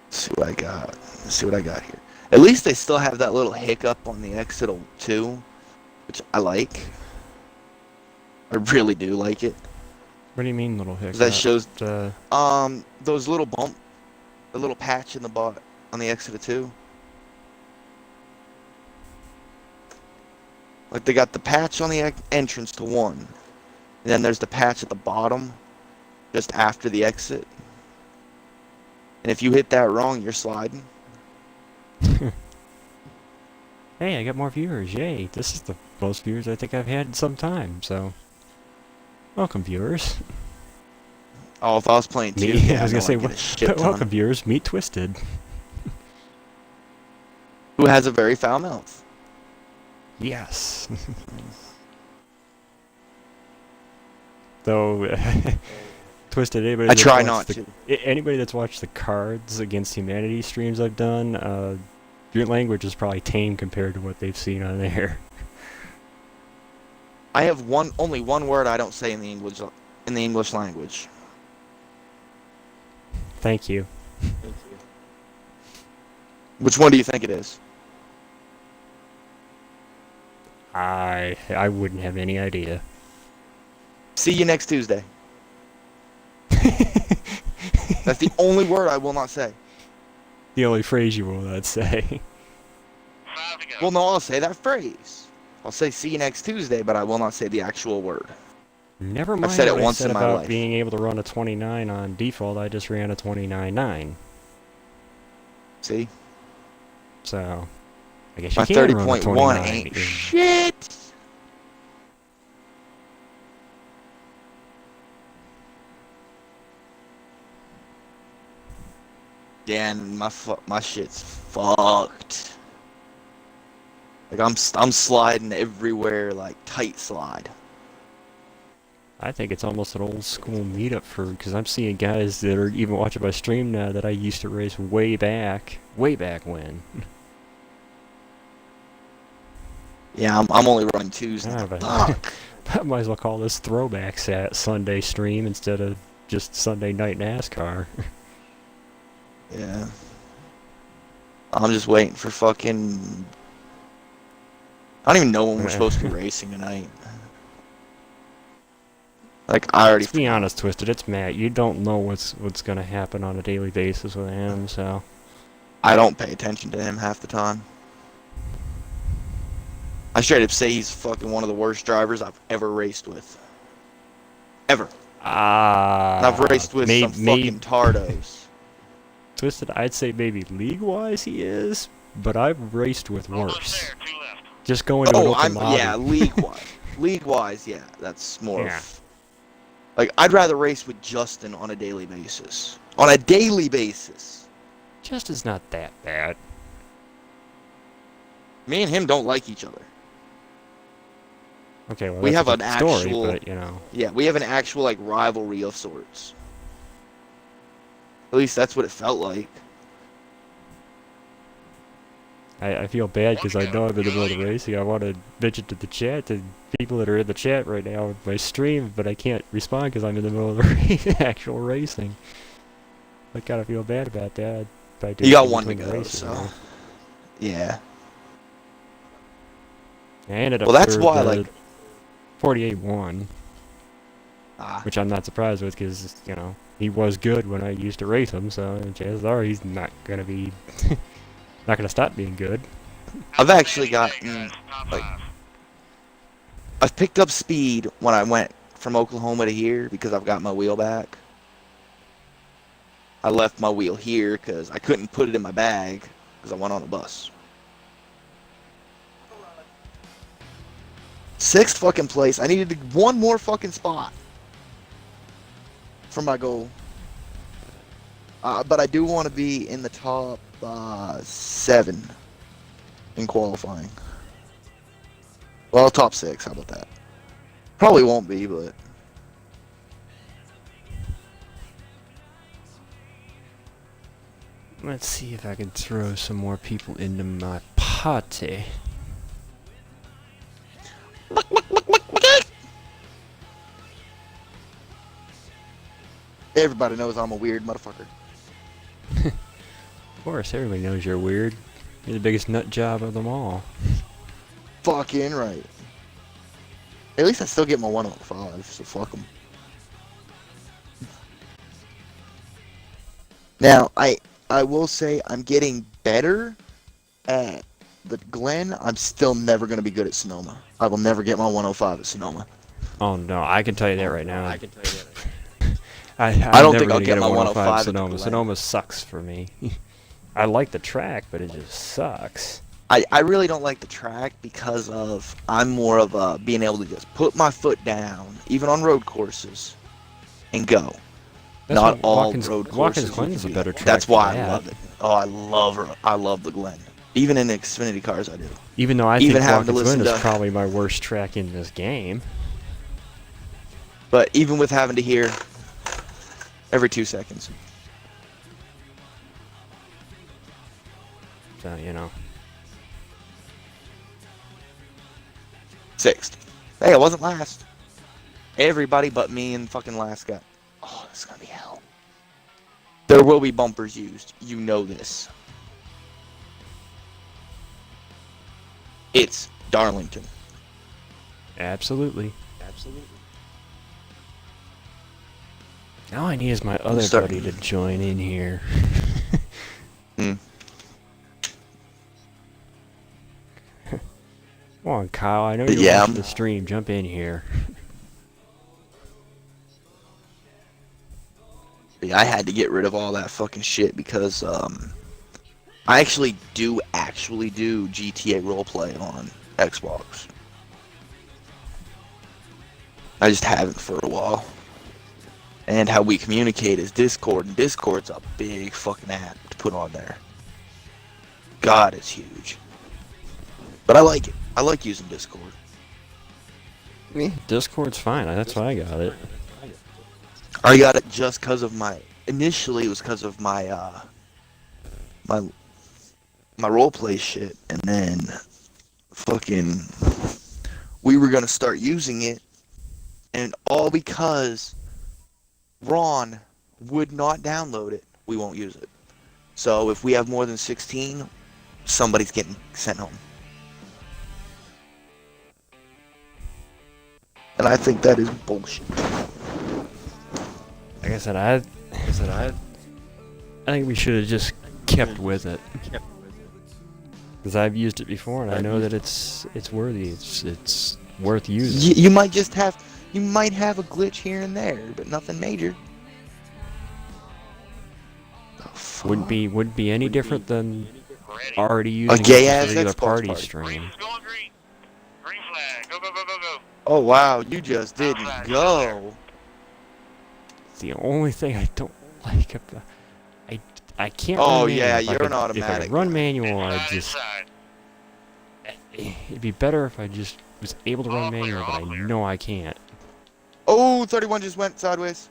Speaker 3: let's see what I got. Let's see what I got here. At least they still have that little hiccup on the exit too, which I like. I really do like it.
Speaker 1: what do you mean, little hiccup?
Speaker 3: That shows
Speaker 1: Uh,
Speaker 3: those little the little patch in the bot on the exit of 2. Like they got the patch on the entrance to 1, and then there's the patch at the bottom, just after the exit. And if you hit that wrong, you're sliding.
Speaker 1: hey, I got more viewers! Yay! This is the most viewers I think I've had in some time. So, welcome, viewers.
Speaker 3: Oh, if I was playing 2,
Speaker 1: Me,
Speaker 3: yeah,
Speaker 1: I was gonna say,
Speaker 3: I'd get a shit ton.
Speaker 1: welcome, viewers. Meet Twisted.
Speaker 3: Who has a very foul mouth.
Speaker 1: Yes. Though, Twisted, anybody
Speaker 3: I
Speaker 1: that's
Speaker 3: try
Speaker 1: watched
Speaker 3: not
Speaker 1: the,
Speaker 3: to.
Speaker 1: Anybody that's watched the Cards Against Humanity streams I've done, your language is probably tame compared to what they've seen on there.
Speaker 3: I have only one word I don't say in the in the English language.
Speaker 1: Thank you.
Speaker 3: Which one do you think it is?
Speaker 1: I wouldn't have any idea.
Speaker 3: See you next Tuesday. That's the only word I will not say.
Speaker 1: The only phrase you will not say.
Speaker 2: 5 to go.
Speaker 3: Well, no, I'll say that phrase. I'll say see you next Tuesday, but I will not say the actual word.
Speaker 1: Never mind
Speaker 3: said it
Speaker 1: what
Speaker 3: once
Speaker 1: I said
Speaker 3: in my
Speaker 1: about
Speaker 3: life.
Speaker 1: being able to run a 29 on default. I just ran a 29.9.
Speaker 3: See?
Speaker 1: So, I guess you
Speaker 3: My
Speaker 1: can run a
Speaker 3: 30.1
Speaker 1: 29.
Speaker 3: ain't shit. Yeah, and my shit's fucked. Like I'm sliding everywhere like tight slide.
Speaker 1: I think it's almost an old school meetup because I'm seeing guys that are even watching my stream now that I used to race way back when.
Speaker 3: Yeah, I'm only running twos now.
Speaker 1: But
Speaker 3: Fuck.
Speaker 1: I might as well call this throwback Sunday stream instead of just Sunday night NASCAR.
Speaker 3: Yeah. I'm just waiting for fucking. I don't even know when we're supposed to be racing tonight. Like I already.
Speaker 1: Let's be honest, Twisted. It's Matt. You don't know what's gonna happen on a daily basis with him, so.
Speaker 3: I don't pay attention to him half the time. I straight up say he's fucking one of the worst drivers I've ever raced with. Ever. And I've raced with some fucking tardos.
Speaker 1: Twisted, I'd say maybe league-wise he is, but I've raced with
Speaker 2: Almost
Speaker 1: worse.
Speaker 2: there, 2 left.
Speaker 1: Just going to an open lobby.
Speaker 3: Yeah, league-wise. League-wise, yeah, that's more
Speaker 1: Yeah.
Speaker 3: of... Like, I'd rather race with Justin on a daily basis. On a daily basis!
Speaker 1: Justin's not that bad.
Speaker 3: Me and him don't like each other.
Speaker 1: Okay, well,
Speaker 3: We
Speaker 1: that's
Speaker 3: have
Speaker 1: a
Speaker 3: an
Speaker 1: different story,
Speaker 3: actual-
Speaker 1: but, you know.
Speaker 3: Yeah, we have an actual, like, rivalry of sorts. At least that's what it felt like.
Speaker 1: I feel bad because I know I'm in the middle of racing. I want to mention to the chat, to people that are in the chat right now with my stream, but I can't respond because I'm in the middle of the actual racing. I kind of feel bad about that.
Speaker 3: You got one to go, so... Yeah.
Speaker 1: I ended up
Speaker 3: Well, that's
Speaker 1: third,
Speaker 3: why, like...
Speaker 1: 48-1,
Speaker 3: Ah.
Speaker 1: which I'm not surprised with because, you know, he was good when I used to race him, so chances are he's not going to be... not going to stop being good.
Speaker 3: I've actually gotten... like... I've picked up speed when I went from Oklahoma to here because I've got my wheel back. I left my wheel here because I couldn't put it in my bag because I went on a bus. 6th fucking place. I needed one more fucking spot for my goal. But I do want to be in the top 7 in qualifying. Well, top 6. How about that? Probably won't be, but...
Speaker 1: Let's see if I can throw some more people into my party.
Speaker 3: Everybody knows I'm a weird motherfucker.
Speaker 1: Of course, everybody knows you're weird. You're the biggest nut job of them all.
Speaker 3: Fucking right. At least I still get my 105, so fuck them. Now, I will say I'm getting better at the Glen. I'm still never going to be good at Sonoma. I will never get my 105 at Sonoma.
Speaker 1: Oh no, I can tell you that right now.
Speaker 3: I can tell you that.
Speaker 1: I
Speaker 3: don't
Speaker 1: never
Speaker 3: think I'll
Speaker 1: gonna
Speaker 3: get
Speaker 1: a
Speaker 3: my 105 at the
Speaker 1: Sonoma.
Speaker 3: Glen.
Speaker 1: Sonoma sucks for me. I like the track, but it just sucks.
Speaker 3: I really don't like the track because of I'm more of a being able to just put my foot down, even on road courses, and go.
Speaker 1: That's
Speaker 3: Not
Speaker 1: what
Speaker 3: all
Speaker 1: Watkins,
Speaker 3: road courses.
Speaker 1: Watkins
Speaker 3: you
Speaker 1: Glen's
Speaker 3: can
Speaker 1: a
Speaker 3: do
Speaker 1: better
Speaker 3: that.
Speaker 1: track.
Speaker 3: That's why
Speaker 1: for
Speaker 3: I
Speaker 1: that.
Speaker 3: love it. Oh, I love the Glen. Even in Xfinity cars, I do.
Speaker 1: Even though I
Speaker 3: Even
Speaker 1: think
Speaker 3: having to
Speaker 1: Watkins Glen
Speaker 3: listen
Speaker 1: is
Speaker 3: to-
Speaker 1: probably my worst track in this game.
Speaker 3: But even with having to hear every 2 seconds.
Speaker 1: So, you know.
Speaker 3: 6th. Hey, I wasn't last. Everybody but me and fucking last guy. Oh, this is gonna be hell. There will be bumpers used. You know this. It's Darlington.
Speaker 1: Absolutely. Now I need is my other
Speaker 3: starting.
Speaker 1: buddy to join in here.
Speaker 3: Hmm.
Speaker 1: Come on, Kyle. I know you're
Speaker 3: Yeah,
Speaker 1: watching the stream. Jump in here.
Speaker 3: Yeah, I had to get rid of all that fucking shit because I actually do GTA roleplay on Xbox. I just haven't for a while. And how we communicate is Discord, and Discord's a big fucking app to put on there. God, it's huge. But I like it. I like using Discord.
Speaker 1: Yeah, Discord's fine. That's why I got it.
Speaker 3: I got it just because of initially it was because of my roleplay shit, and then fucking we were gonna start using it, and all because Ron would not download it, we won't use it. So if we have more than 16, somebody's getting sent home. And I think that is bullshit.
Speaker 1: Like I said, I think we should have just kept with it. Because I've used it before, and I know that it's worthy. It's worth using.
Speaker 3: You might have a glitch here and there, but nothing major.
Speaker 1: Wouldn't be any different than
Speaker 2: Ready.
Speaker 1: already using
Speaker 3: gay
Speaker 1: it
Speaker 3: ass
Speaker 1: for the
Speaker 3: Xbox
Speaker 1: party
Speaker 3: party.
Speaker 1: stream.
Speaker 2: Green's going green. Green flag. Go, go, go, go, go.
Speaker 3: Oh wow, you just didn't go.
Speaker 1: It's the only thing I don't like about I can't.
Speaker 3: Oh
Speaker 1: run
Speaker 3: yeah,
Speaker 1: manual. If I
Speaker 3: you're
Speaker 1: could-
Speaker 3: an automatic.
Speaker 1: If I could run manual, I
Speaker 2: Inside,
Speaker 1: just
Speaker 2: inside.
Speaker 1: it'd be better if I just was able to
Speaker 2: All
Speaker 1: run
Speaker 2: clear,
Speaker 1: manual, but
Speaker 2: all
Speaker 1: I
Speaker 2: clear.
Speaker 1: know I can't.
Speaker 3: Oh, 31 just went sideways.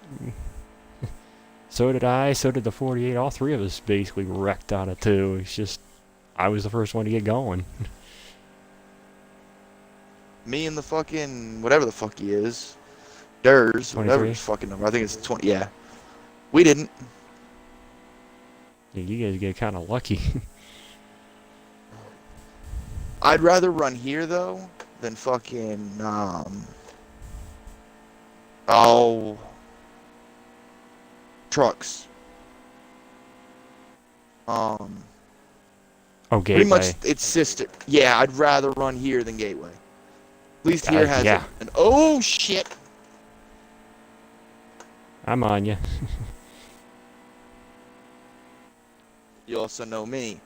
Speaker 1: So did I. So did the 48. All three of us basically wrecked on it too. It's just I was the first one to get going.
Speaker 3: Me and the fucking whatever the fuck he is, Durs, whatever
Speaker 1: 23?
Speaker 3: his fucking number. I think it's 20. Yeah, we didn't.
Speaker 1: Yeah, you guys get kind of lucky.
Speaker 3: I'd rather run here though than fucking trucks.
Speaker 1: Oh,
Speaker 3: Pretty
Speaker 1: Gateway.
Speaker 3: much it's sister. Yeah, I'd rather run here than Gateway. At least here has
Speaker 1: yeah.
Speaker 3: an oh shit.
Speaker 1: I'm on you.
Speaker 3: You also know me.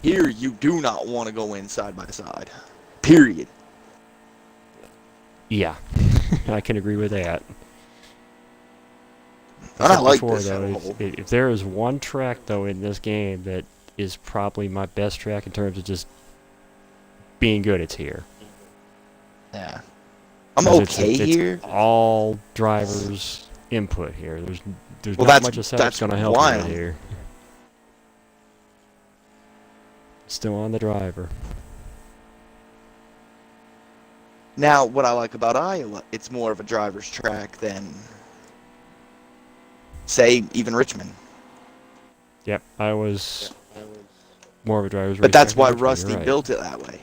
Speaker 3: Here you do not want to go in side by side. Period.
Speaker 1: Yeah, I can agree with that.
Speaker 3: And I
Speaker 1: Said
Speaker 3: like
Speaker 1: before,
Speaker 3: this
Speaker 1: though,
Speaker 3: whole-
Speaker 1: if there is one track though in this game that is probably my best track in terms of just being good, it's here.
Speaker 3: Yeah. I'm
Speaker 1: 'Cause
Speaker 3: okay
Speaker 1: it's
Speaker 3: here.
Speaker 1: all drivers' input here. There's
Speaker 3: Well,
Speaker 1: not
Speaker 3: that's-
Speaker 1: much of setup's
Speaker 3: that's
Speaker 1: gonna help
Speaker 3: why
Speaker 1: you
Speaker 3: I'm-
Speaker 1: here. Still on the driver.
Speaker 3: Now, what I like about Iowa, it's more of a driver's track than, say, even Richmond.
Speaker 1: Yep, I was more of a driver's
Speaker 3: But that's
Speaker 1: racetrack
Speaker 3: why
Speaker 1: than Richmond,
Speaker 3: Rusty
Speaker 1: you're right.
Speaker 3: built it that way.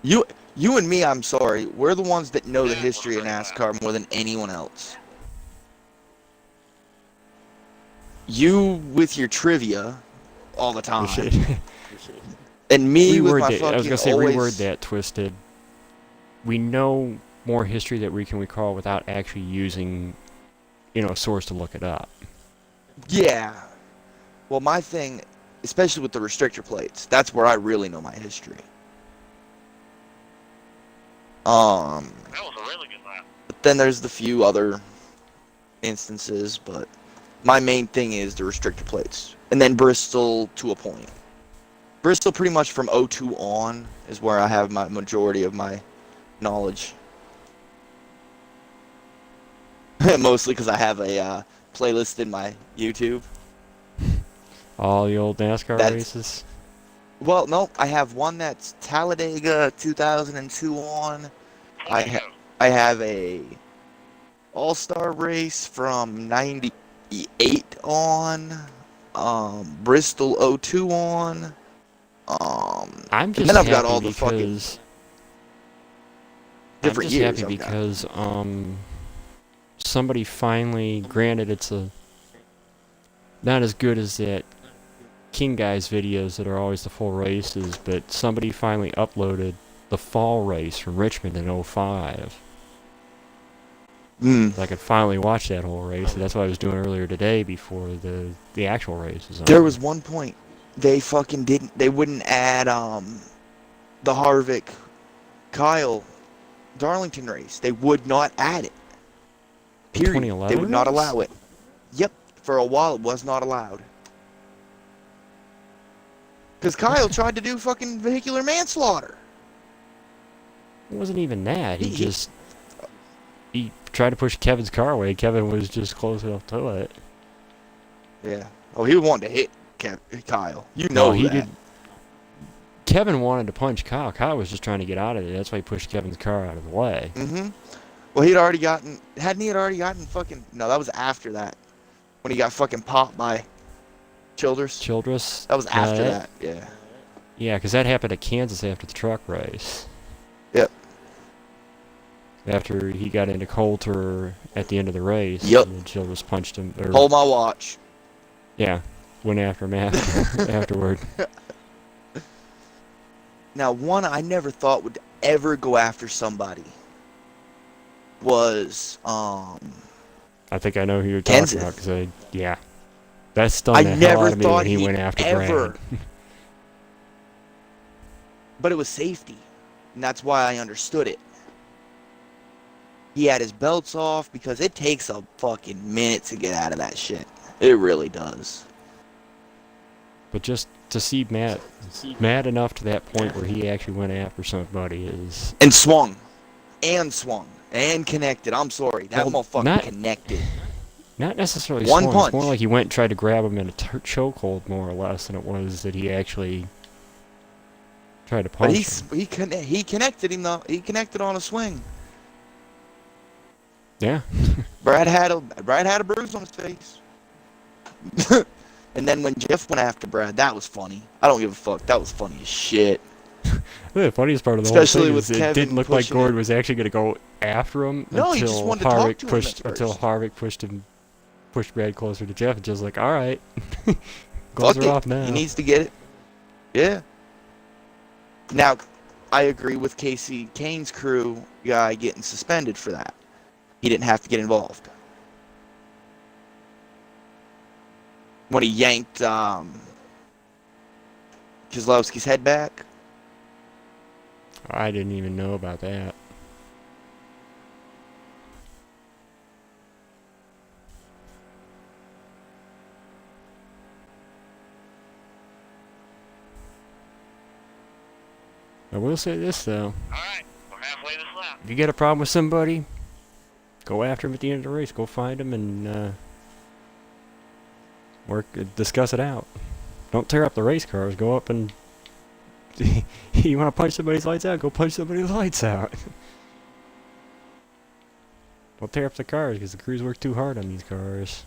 Speaker 3: You and me, I'm sorry, we're the ones that know the history of NASCAR more than anyone else. You with your trivia all the
Speaker 1: We
Speaker 3: time,
Speaker 1: should-
Speaker 3: and me with
Speaker 1: reword
Speaker 3: my
Speaker 1: that.
Speaker 3: fucking
Speaker 1: I was gonna say
Speaker 3: always.
Speaker 1: reword that twisted. We know more history that we can recall without actually using, a source to look it up.
Speaker 3: Yeah. Well, my thing, especially with the restrictor plates, that's where I really know my history.
Speaker 2: That was a really good lap.
Speaker 3: But then there's the few other instances, but my main thing is the restrictor plates. And then Bristol to a point. Bristol pretty much from 02 on is where I have my majority of my knowledge. Mostly because I have a playlist in my YouTube.
Speaker 1: All the old NASCAR
Speaker 3: That's-
Speaker 1: races.
Speaker 3: Well, no, I have one that's Talladega 2002 on. I ha
Speaker 2: Toledo.
Speaker 3: I have a All-Star race from 98 on. Bristol '02 on.
Speaker 1: I'm
Speaker 3: And then
Speaker 1: just
Speaker 3: I've got
Speaker 1: happy
Speaker 3: all the fucking
Speaker 1: because
Speaker 3: different years I've got.
Speaker 1: somebody finally, granted it's a not as good as that King Guys videos that are always the full races, but somebody finally uploaded the fall race from Richmond in '05.
Speaker 3: Hmm.
Speaker 1: So I could finally watch that whole race, and that's what I was doing earlier today before the actual race was
Speaker 3: There
Speaker 1: on.
Speaker 3: was one point they fucking didn't. They wouldn't add the Harvick Kyle Darlington race. They would not add it.
Speaker 1: The
Speaker 3: Period. They
Speaker 1: 2011
Speaker 3: would not
Speaker 1: race?
Speaker 3: allow it. Yep. For a while, it was not allowed. Because Kyle tried to do fucking vehicular manslaughter.
Speaker 1: It wasn't even that.
Speaker 3: He
Speaker 1: He tried to push Kevin's car away. Kevin was just close enough to it.
Speaker 3: yeah. Oh, he wanted to hit Kyle. You
Speaker 1: No,
Speaker 3: know
Speaker 1: he
Speaker 3: that.
Speaker 1: did. Kevin wanted to punch Kyle. Kyle was just trying to get out of there. That's why he pushed Kevin's car out of the way.
Speaker 3: Mm-hmm. Well, he'd already gotten. Hadn't he had already gotten fucking? No, that was after that. When he got fucking popped by Childress.
Speaker 1: Childress?
Speaker 3: That was after that. Yeah.
Speaker 1: Yeah, because that happened at Kansas after the truck race.
Speaker 3: Yep.
Speaker 1: After he got into Coulter at the end of the race.
Speaker 3: Yep.
Speaker 1: And then Childress punched him. Or,
Speaker 3: Hold my watch.
Speaker 1: yeah, went after him afterward.
Speaker 3: Now, one I never thought would ever go after somebody was
Speaker 1: I think I know who you're talking
Speaker 3: Kenseth.
Speaker 1: about. Because yeah. That stunned
Speaker 3: I
Speaker 1: the hell
Speaker 3: never
Speaker 1: out of me when
Speaker 3: thought
Speaker 1: he
Speaker 3: he'd
Speaker 1: went after
Speaker 3: ever.
Speaker 1: Brad.
Speaker 3: But it was safety, and that's why I understood it. He had his belts off because it takes a fucking minute to get out of that shit. It really does.
Speaker 1: But just to see Matt mad enough to that point where he actually went after somebody is...
Speaker 3: And swung. And connected. I'm sorry. That
Speaker 1: Well,
Speaker 3: motherfucker connected.
Speaker 1: Not necessarily
Speaker 3: One
Speaker 1: swung.
Speaker 3: punch.
Speaker 1: It's more like he went and tried to grab him in a chokehold, more or less, than it was that he actually tried to punch
Speaker 3: But
Speaker 1: him.
Speaker 3: he connected him though. He connected on a swing.
Speaker 1: Yeah.
Speaker 3: Brad had a bruise on his face. And then when Jeff went after Brad, that was funny. I don't give a fuck. That was funny as shit.
Speaker 1: The funniest part of the
Speaker 3: Especially
Speaker 1: whole thing
Speaker 3: with
Speaker 1: is it
Speaker 3: Kevin
Speaker 1: didn't look like
Speaker 3: pushing
Speaker 1: Gordon
Speaker 3: it.
Speaker 1: was actually going to go after him
Speaker 3: No, he just
Speaker 1: until
Speaker 3: wanted to talk
Speaker 1: Harvick
Speaker 3: to him at first.
Speaker 1: pushed Brad closer to Jeff and just like, all right,
Speaker 3: Fuck
Speaker 1: gloves
Speaker 3: it.
Speaker 1: are off now.
Speaker 3: He needs to get it. Yeah. Now, I agree with Casey Kane's crew guy getting suspended for that. He didn't have to get involved. When he yanked Keselowski's head back.
Speaker 1: I didn't even know about that. I will say this though.
Speaker 2: Alright, we're halfway this lap.
Speaker 1: If you get a problem with somebody, go after him at the end of the race. Go find him and discuss it out. Don't tear up the race cars. Go up and you want to punch somebody's lights out? Go punch somebody's lights out. Don't tear up the cars because the crews work too hard on these cars.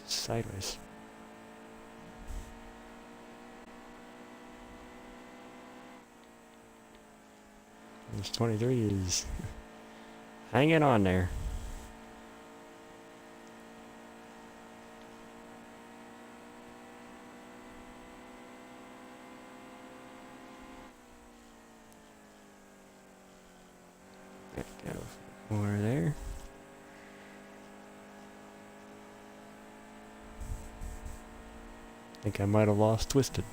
Speaker 1: Sideways. This 23 is hanging on there. Go more there. I think I might have lost Twisted.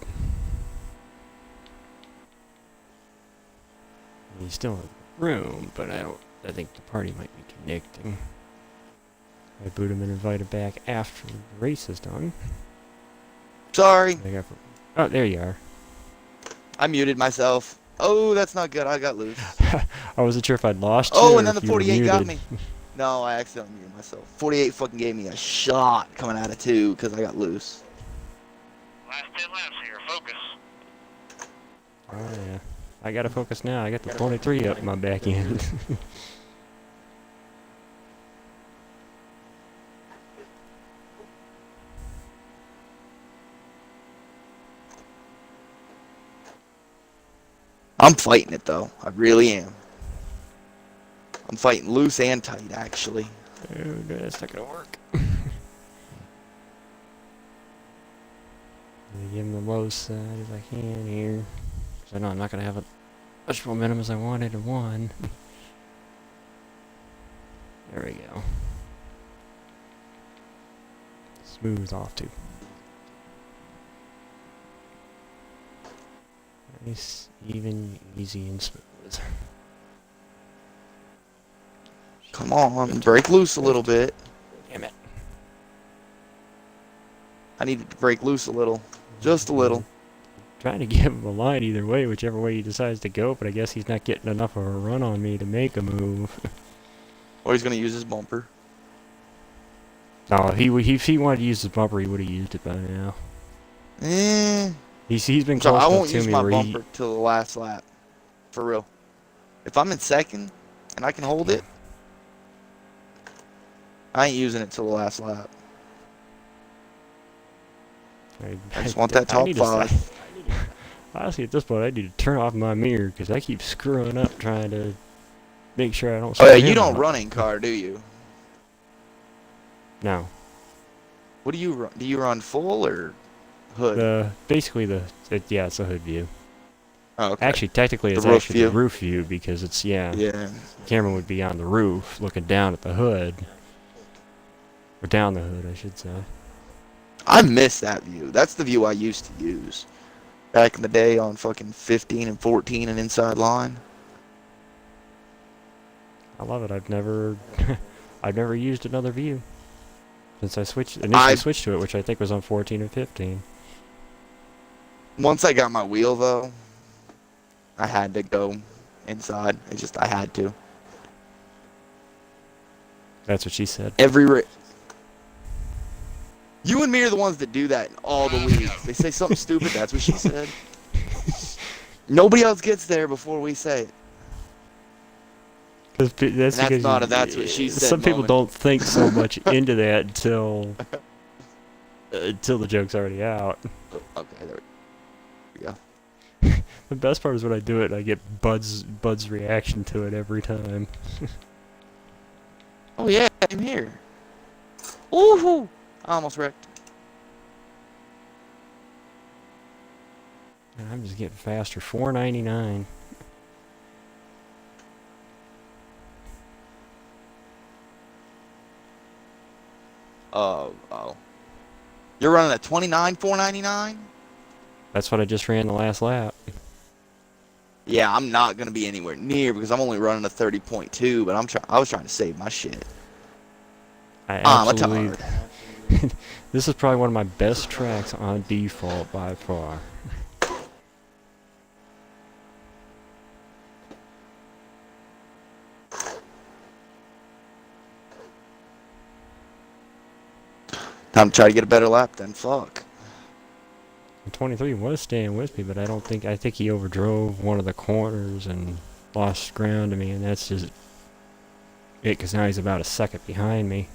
Speaker 1: He's still in the room, but I think the party might be connecting. I boot him and invite him back after the race is done.
Speaker 3: Sorry.
Speaker 1: Oh, there you are.
Speaker 3: I muted myself. Oh, that's not good. I got loose.
Speaker 1: I wasn't sure if I'd lost you.
Speaker 3: Oh,
Speaker 1: or
Speaker 3: and then the
Speaker 1: if you were
Speaker 3: 48 got
Speaker 1: muted.
Speaker 3: me. No, I accidentally muted myself. 48 fucking gave me a shot coming out of 2 because I got loose.
Speaker 2: Last 10 laps here. Focus.
Speaker 1: Oh yeah. I gotta focus now. I got the 23 up my back end.
Speaker 3: I'm fighting it though. I really am. I'm fighting loose and tight actually.
Speaker 1: Dude, that's not gonna work. Give him the low side as I can here. 'Cause I know I'm not gonna have as much momentum as I wanted in one. There we go. Smooth off too. Nice, even, easy, and smooth.
Speaker 3: Come on, break loose a little bit.
Speaker 1: Damn it.
Speaker 3: I need to break loose a little. Just a little.
Speaker 1: Trying to give him a line either way, whichever way he decides to go, but I guess he's not getting enough of a run on me to make a move.
Speaker 3: Or he's gonna use his bumper.
Speaker 1: No, if he wanted to use his bumper, he would have used it by now. He's been
Speaker 3: So
Speaker 1: close
Speaker 3: I
Speaker 1: enough
Speaker 3: won't
Speaker 1: to
Speaker 3: use
Speaker 1: me
Speaker 3: my
Speaker 1: where
Speaker 3: bumper till the last lap. For real. If I'm in second and I can hold it, I ain't using it till the last lap. I just want that top 5.
Speaker 1: Honestly, at this point, I need to turn off my mirror because I keep screwing up trying to make sure I don't.
Speaker 3: Oh yeah,
Speaker 1: screw
Speaker 3: you
Speaker 1: him
Speaker 3: don't
Speaker 1: up.
Speaker 3: run in car, do you?
Speaker 1: No.
Speaker 3: What do you run? Do you run full or hood?
Speaker 1: It's a hood view.
Speaker 3: Oh, okay.
Speaker 1: Actually, technically, it's
Speaker 3: The roof
Speaker 1: actually
Speaker 3: view.
Speaker 1: the roof view because it's
Speaker 3: Yeah.
Speaker 1: the camera would be on the roof, looking down at the hood, or down the hood, I should say.
Speaker 3: I miss that view. That's the view I used to use back in the day on fucking 15 and 14 and inside line.
Speaker 1: I love it. I've never used another view since I initially switched to it, which I think was on 14 and 15.
Speaker 3: Once I got my wheel though, I had to go inside. I had to.
Speaker 1: That's what she said.
Speaker 3: You and me are the ones that do that in all the leagues. They say something stupid, that's what she said. Nobody else gets there before we say it. That's what she said.
Speaker 1: Some people don't think so much into that until the joke's already out.
Speaker 3: Okay, there we go.
Speaker 1: The best part is when I do it and I get Bud's reaction to it every time.
Speaker 3: Oh yeah, I'm here. Ooh, I almost wrecked.
Speaker 1: I'm just getting faster. 499.
Speaker 3: Oh. You're running a 29, 499?
Speaker 1: That's what I just ran the last lap.
Speaker 3: Yeah, I'm not gonna be anywhere near because I'm only running a 30.2, but I was trying to save my shit.
Speaker 1: I'm tired. This is probably one of my best tracks on default by far.
Speaker 3: Time to try to get a better lap then. Fuck.
Speaker 1: 23 was staying with me, but I think he overdrove one of the corners and lost ground to me, and that's just it, because now he's about a second behind me.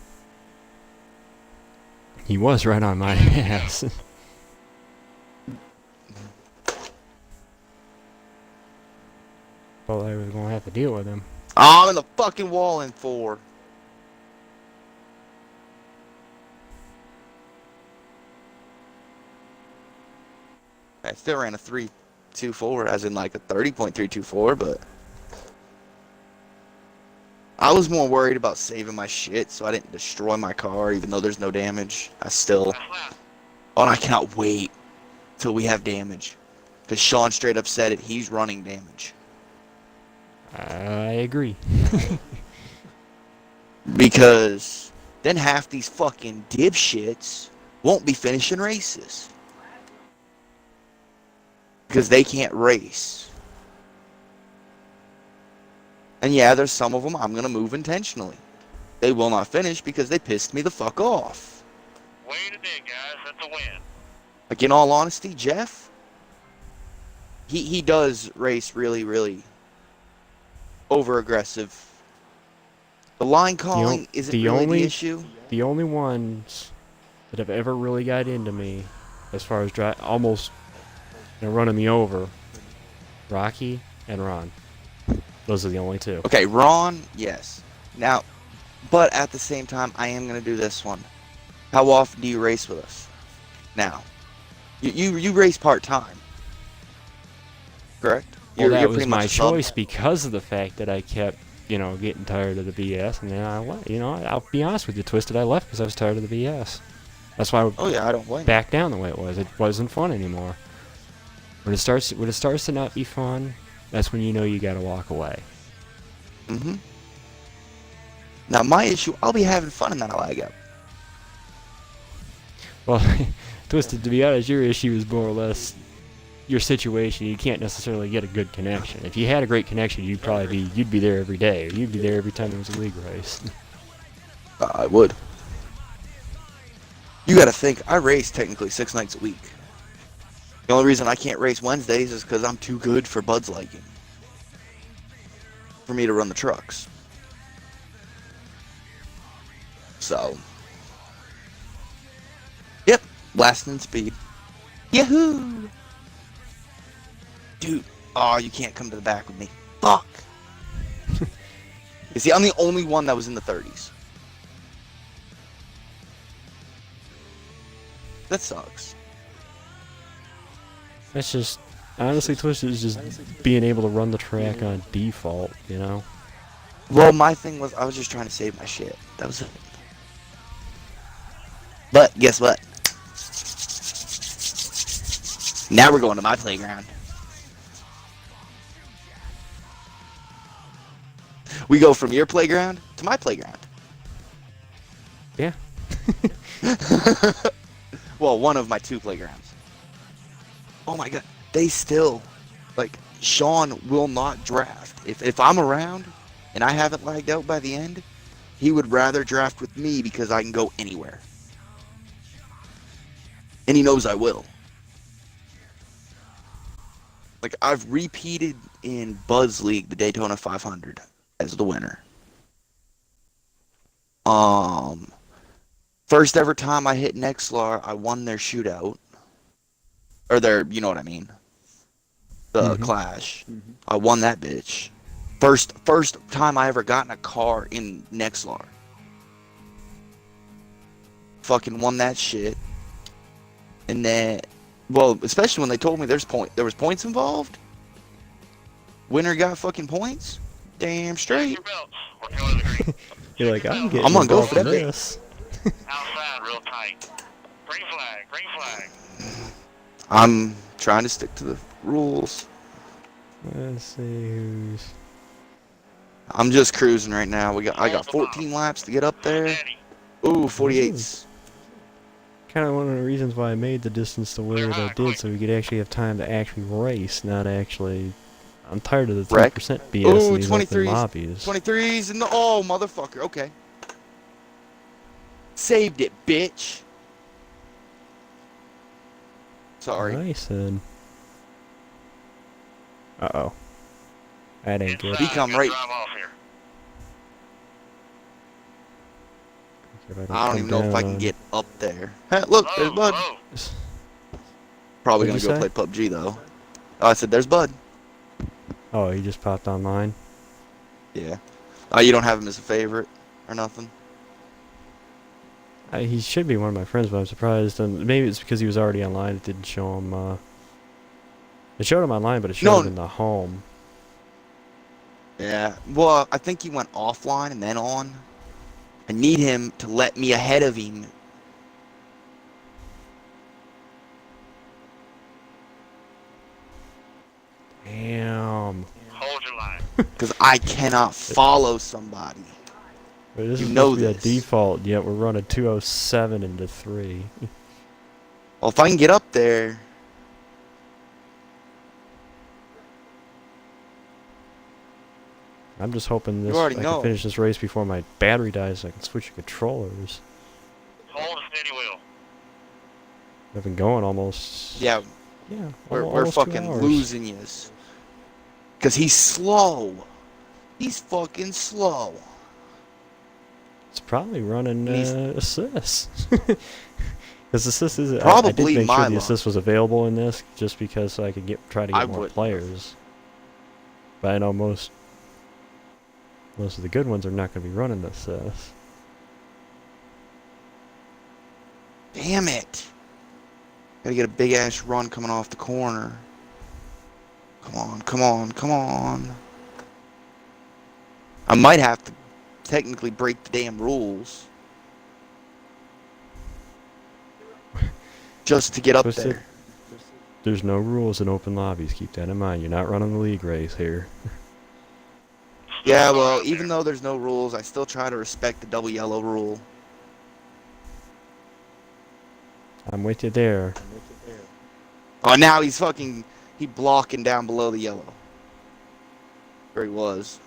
Speaker 1: He was right on my ass. Thought I was going to have to deal with him.
Speaker 3: I'm in the fucking wall in 4. I still ran a 3.24, as in like a 30.324, but I was more worried about saving my shit so I didn't destroy my car, even though there's no damage. Oh, and I cannot wait till we have damage, because Sean straight up said it. He's running damage.
Speaker 1: I agree.
Speaker 3: Because then half these fucking dipshits won't be finishing races. Because they can't race. And yeah, there's some of them I'm going to move intentionally. they will not finish because they pissed me the fuck off.
Speaker 2: Way to dig, guys. That's a win.
Speaker 3: Like, in all honesty, Jeff, he does race really, really over-aggressive. The line calling isn't really the issue.
Speaker 1: The only ones that have ever really got into me, as far as almost running me over, Rocky and Ron. Those are the only two.
Speaker 3: Okay, Ron, yes. Now, but at the same time, I am going to do this one. How often do you race with us? Now, you race part-time, correct?
Speaker 1: Well, that
Speaker 3: you're
Speaker 1: was
Speaker 3: pretty
Speaker 1: my
Speaker 3: much a sub.
Speaker 1: choice because of the fact that I kept, getting tired of the BS, and then I left. I'll be honest with you, Twisted, I left because I was tired of the BS. That's why
Speaker 3: Oh yeah, I don't blame you.
Speaker 1: back down the way it was. It wasn't fun anymore. When it starts to not be fun, that's when you know you gotta walk away.
Speaker 3: Mm-hmm. Now, my issue, I'll be having fun and then I'll lag up.
Speaker 1: Well, Twisted, to be honest, your issue is more or less your situation. You can't necessarily get a good connection. If you had a great connection, you'd be there every day. Or you'd be there every time there was a league race.
Speaker 3: I would. You gotta think, I race technically 6 nights a week. The only reason I can't race Wednesdays is because I'm too good for Bud's liking. For me to run the trucks. So. Yep, blasting speed. Yahoo! Dude, oh, you can't come to the back with me. Fuck! You see, I'm the only one that was in the 30s. That sucks.
Speaker 1: That's just, honestly, Twisted is just being able to run the track on default,
Speaker 3: Well, my thing was, I was just trying to save my shit. That was it. But, guess what? Now we're going to my playground. We go from your playground to my playground.
Speaker 1: Yeah.
Speaker 3: Well, one of my 2 playgrounds. Oh my god. They still, Sean will not draft. If I'm around and I haven't lagged out by the end, he would rather draft with me because I can go anywhere. And he knows I will. I've repeated in Bud's League, the Daytona 500, as the winner. First ever time I hit Nexlar, I won their shootout. Or their, you know what I mean. The clash. I won that bitch. First time I ever got in a car in Nexlar. Fucking won that shit. And then, well, especially when they told me there was points involved. Winner got fucking points. Damn straight.
Speaker 2: Your belts. We're going to the green.
Speaker 1: You're like, I'm
Speaker 3: gonna go for that.
Speaker 1: this.
Speaker 2: Outside, real tight. Green flag, green flag.
Speaker 3: I'm trying to stick to the rules.
Speaker 1: Let's see who's...
Speaker 3: I'm just cruising right now. I got 14 laps to get up there.
Speaker 2: Steady.
Speaker 3: Ooh, 48's.
Speaker 1: Kind of one of the reasons why I made the distance the way that I did, so we could actually have time to actually race, not actually... I'm tired of the 3% BS
Speaker 3: Ooh,
Speaker 1: in these open
Speaker 3: 23's.
Speaker 1: lobbies.
Speaker 3: 23's and the... Oh, motherfucker. Okay. Saved it, bitch. Sorry.
Speaker 1: Nice, then. Uh-oh. That ain't good.
Speaker 3: He come
Speaker 2: Good
Speaker 3: right-
Speaker 2: drive off here.
Speaker 3: I don't even know if I can get up there. Hey, look, there's
Speaker 2: Low,
Speaker 3: Bud.
Speaker 2: low.
Speaker 3: Probably
Speaker 1: What'd
Speaker 3: gonna
Speaker 1: you
Speaker 3: go
Speaker 1: say?
Speaker 3: play PUBG though. Oh, I said there's Bud.
Speaker 1: Oh, he just popped online.
Speaker 3: Yeah. Oh, you don't have him as a favorite or nothing?
Speaker 1: He should be one of my friends, but I'm surprised. And maybe it's because he was already online. It didn't show him. It showed him online, but it showed
Speaker 3: No.
Speaker 1: him in the home.
Speaker 3: Yeah. Well, I think he went offline and then on. I need him to let me ahead of him.
Speaker 1: Damn.
Speaker 2: Hold your line.
Speaker 3: Because I cannot follow somebody.
Speaker 1: Wait, this
Speaker 3: You
Speaker 1: is
Speaker 3: know
Speaker 1: supposed to be
Speaker 3: this.
Speaker 1: a default, yet we're running 207 into 3.
Speaker 3: Well, if I can get up there...
Speaker 1: I'm just hoping
Speaker 3: You already
Speaker 1: I
Speaker 3: know.
Speaker 1: can finish this race before my battery dies so I can switch to controllers.
Speaker 2: Hold a steady wheel.
Speaker 1: I've been going almost...
Speaker 3: Yeah,
Speaker 1: Yeah,
Speaker 3: we're
Speaker 1: almost 2
Speaker 3: fucking
Speaker 1: hours.
Speaker 3: losing yous. Because he's slow. He's fucking slow.
Speaker 1: It's probably running
Speaker 3: And he's-
Speaker 1: assist. Because assist is... I did
Speaker 3: Probably
Speaker 1: make sure
Speaker 3: my
Speaker 1: the
Speaker 3: luck.
Speaker 1: assist was available in this, just because so I could try to
Speaker 3: I
Speaker 1: get more
Speaker 3: wouldn't.
Speaker 1: players. But I know most of the good ones are not going to be running the assist.
Speaker 3: Damn it. Gotta get a big ass run coming off the corner. Come on, come on, come on. I might have to technically break the damn rules. Just to get up
Speaker 1: Twisted.
Speaker 3: there.
Speaker 1: There's no rules in open lobbies. Keep that in mind. You're not running the league race here.
Speaker 3: Yeah, well, even though there's no rules, I still try to respect the double yellow rule.
Speaker 1: I'm with you there.
Speaker 3: Oh, now he's fucking... He blocking down below the yellow. Where he was.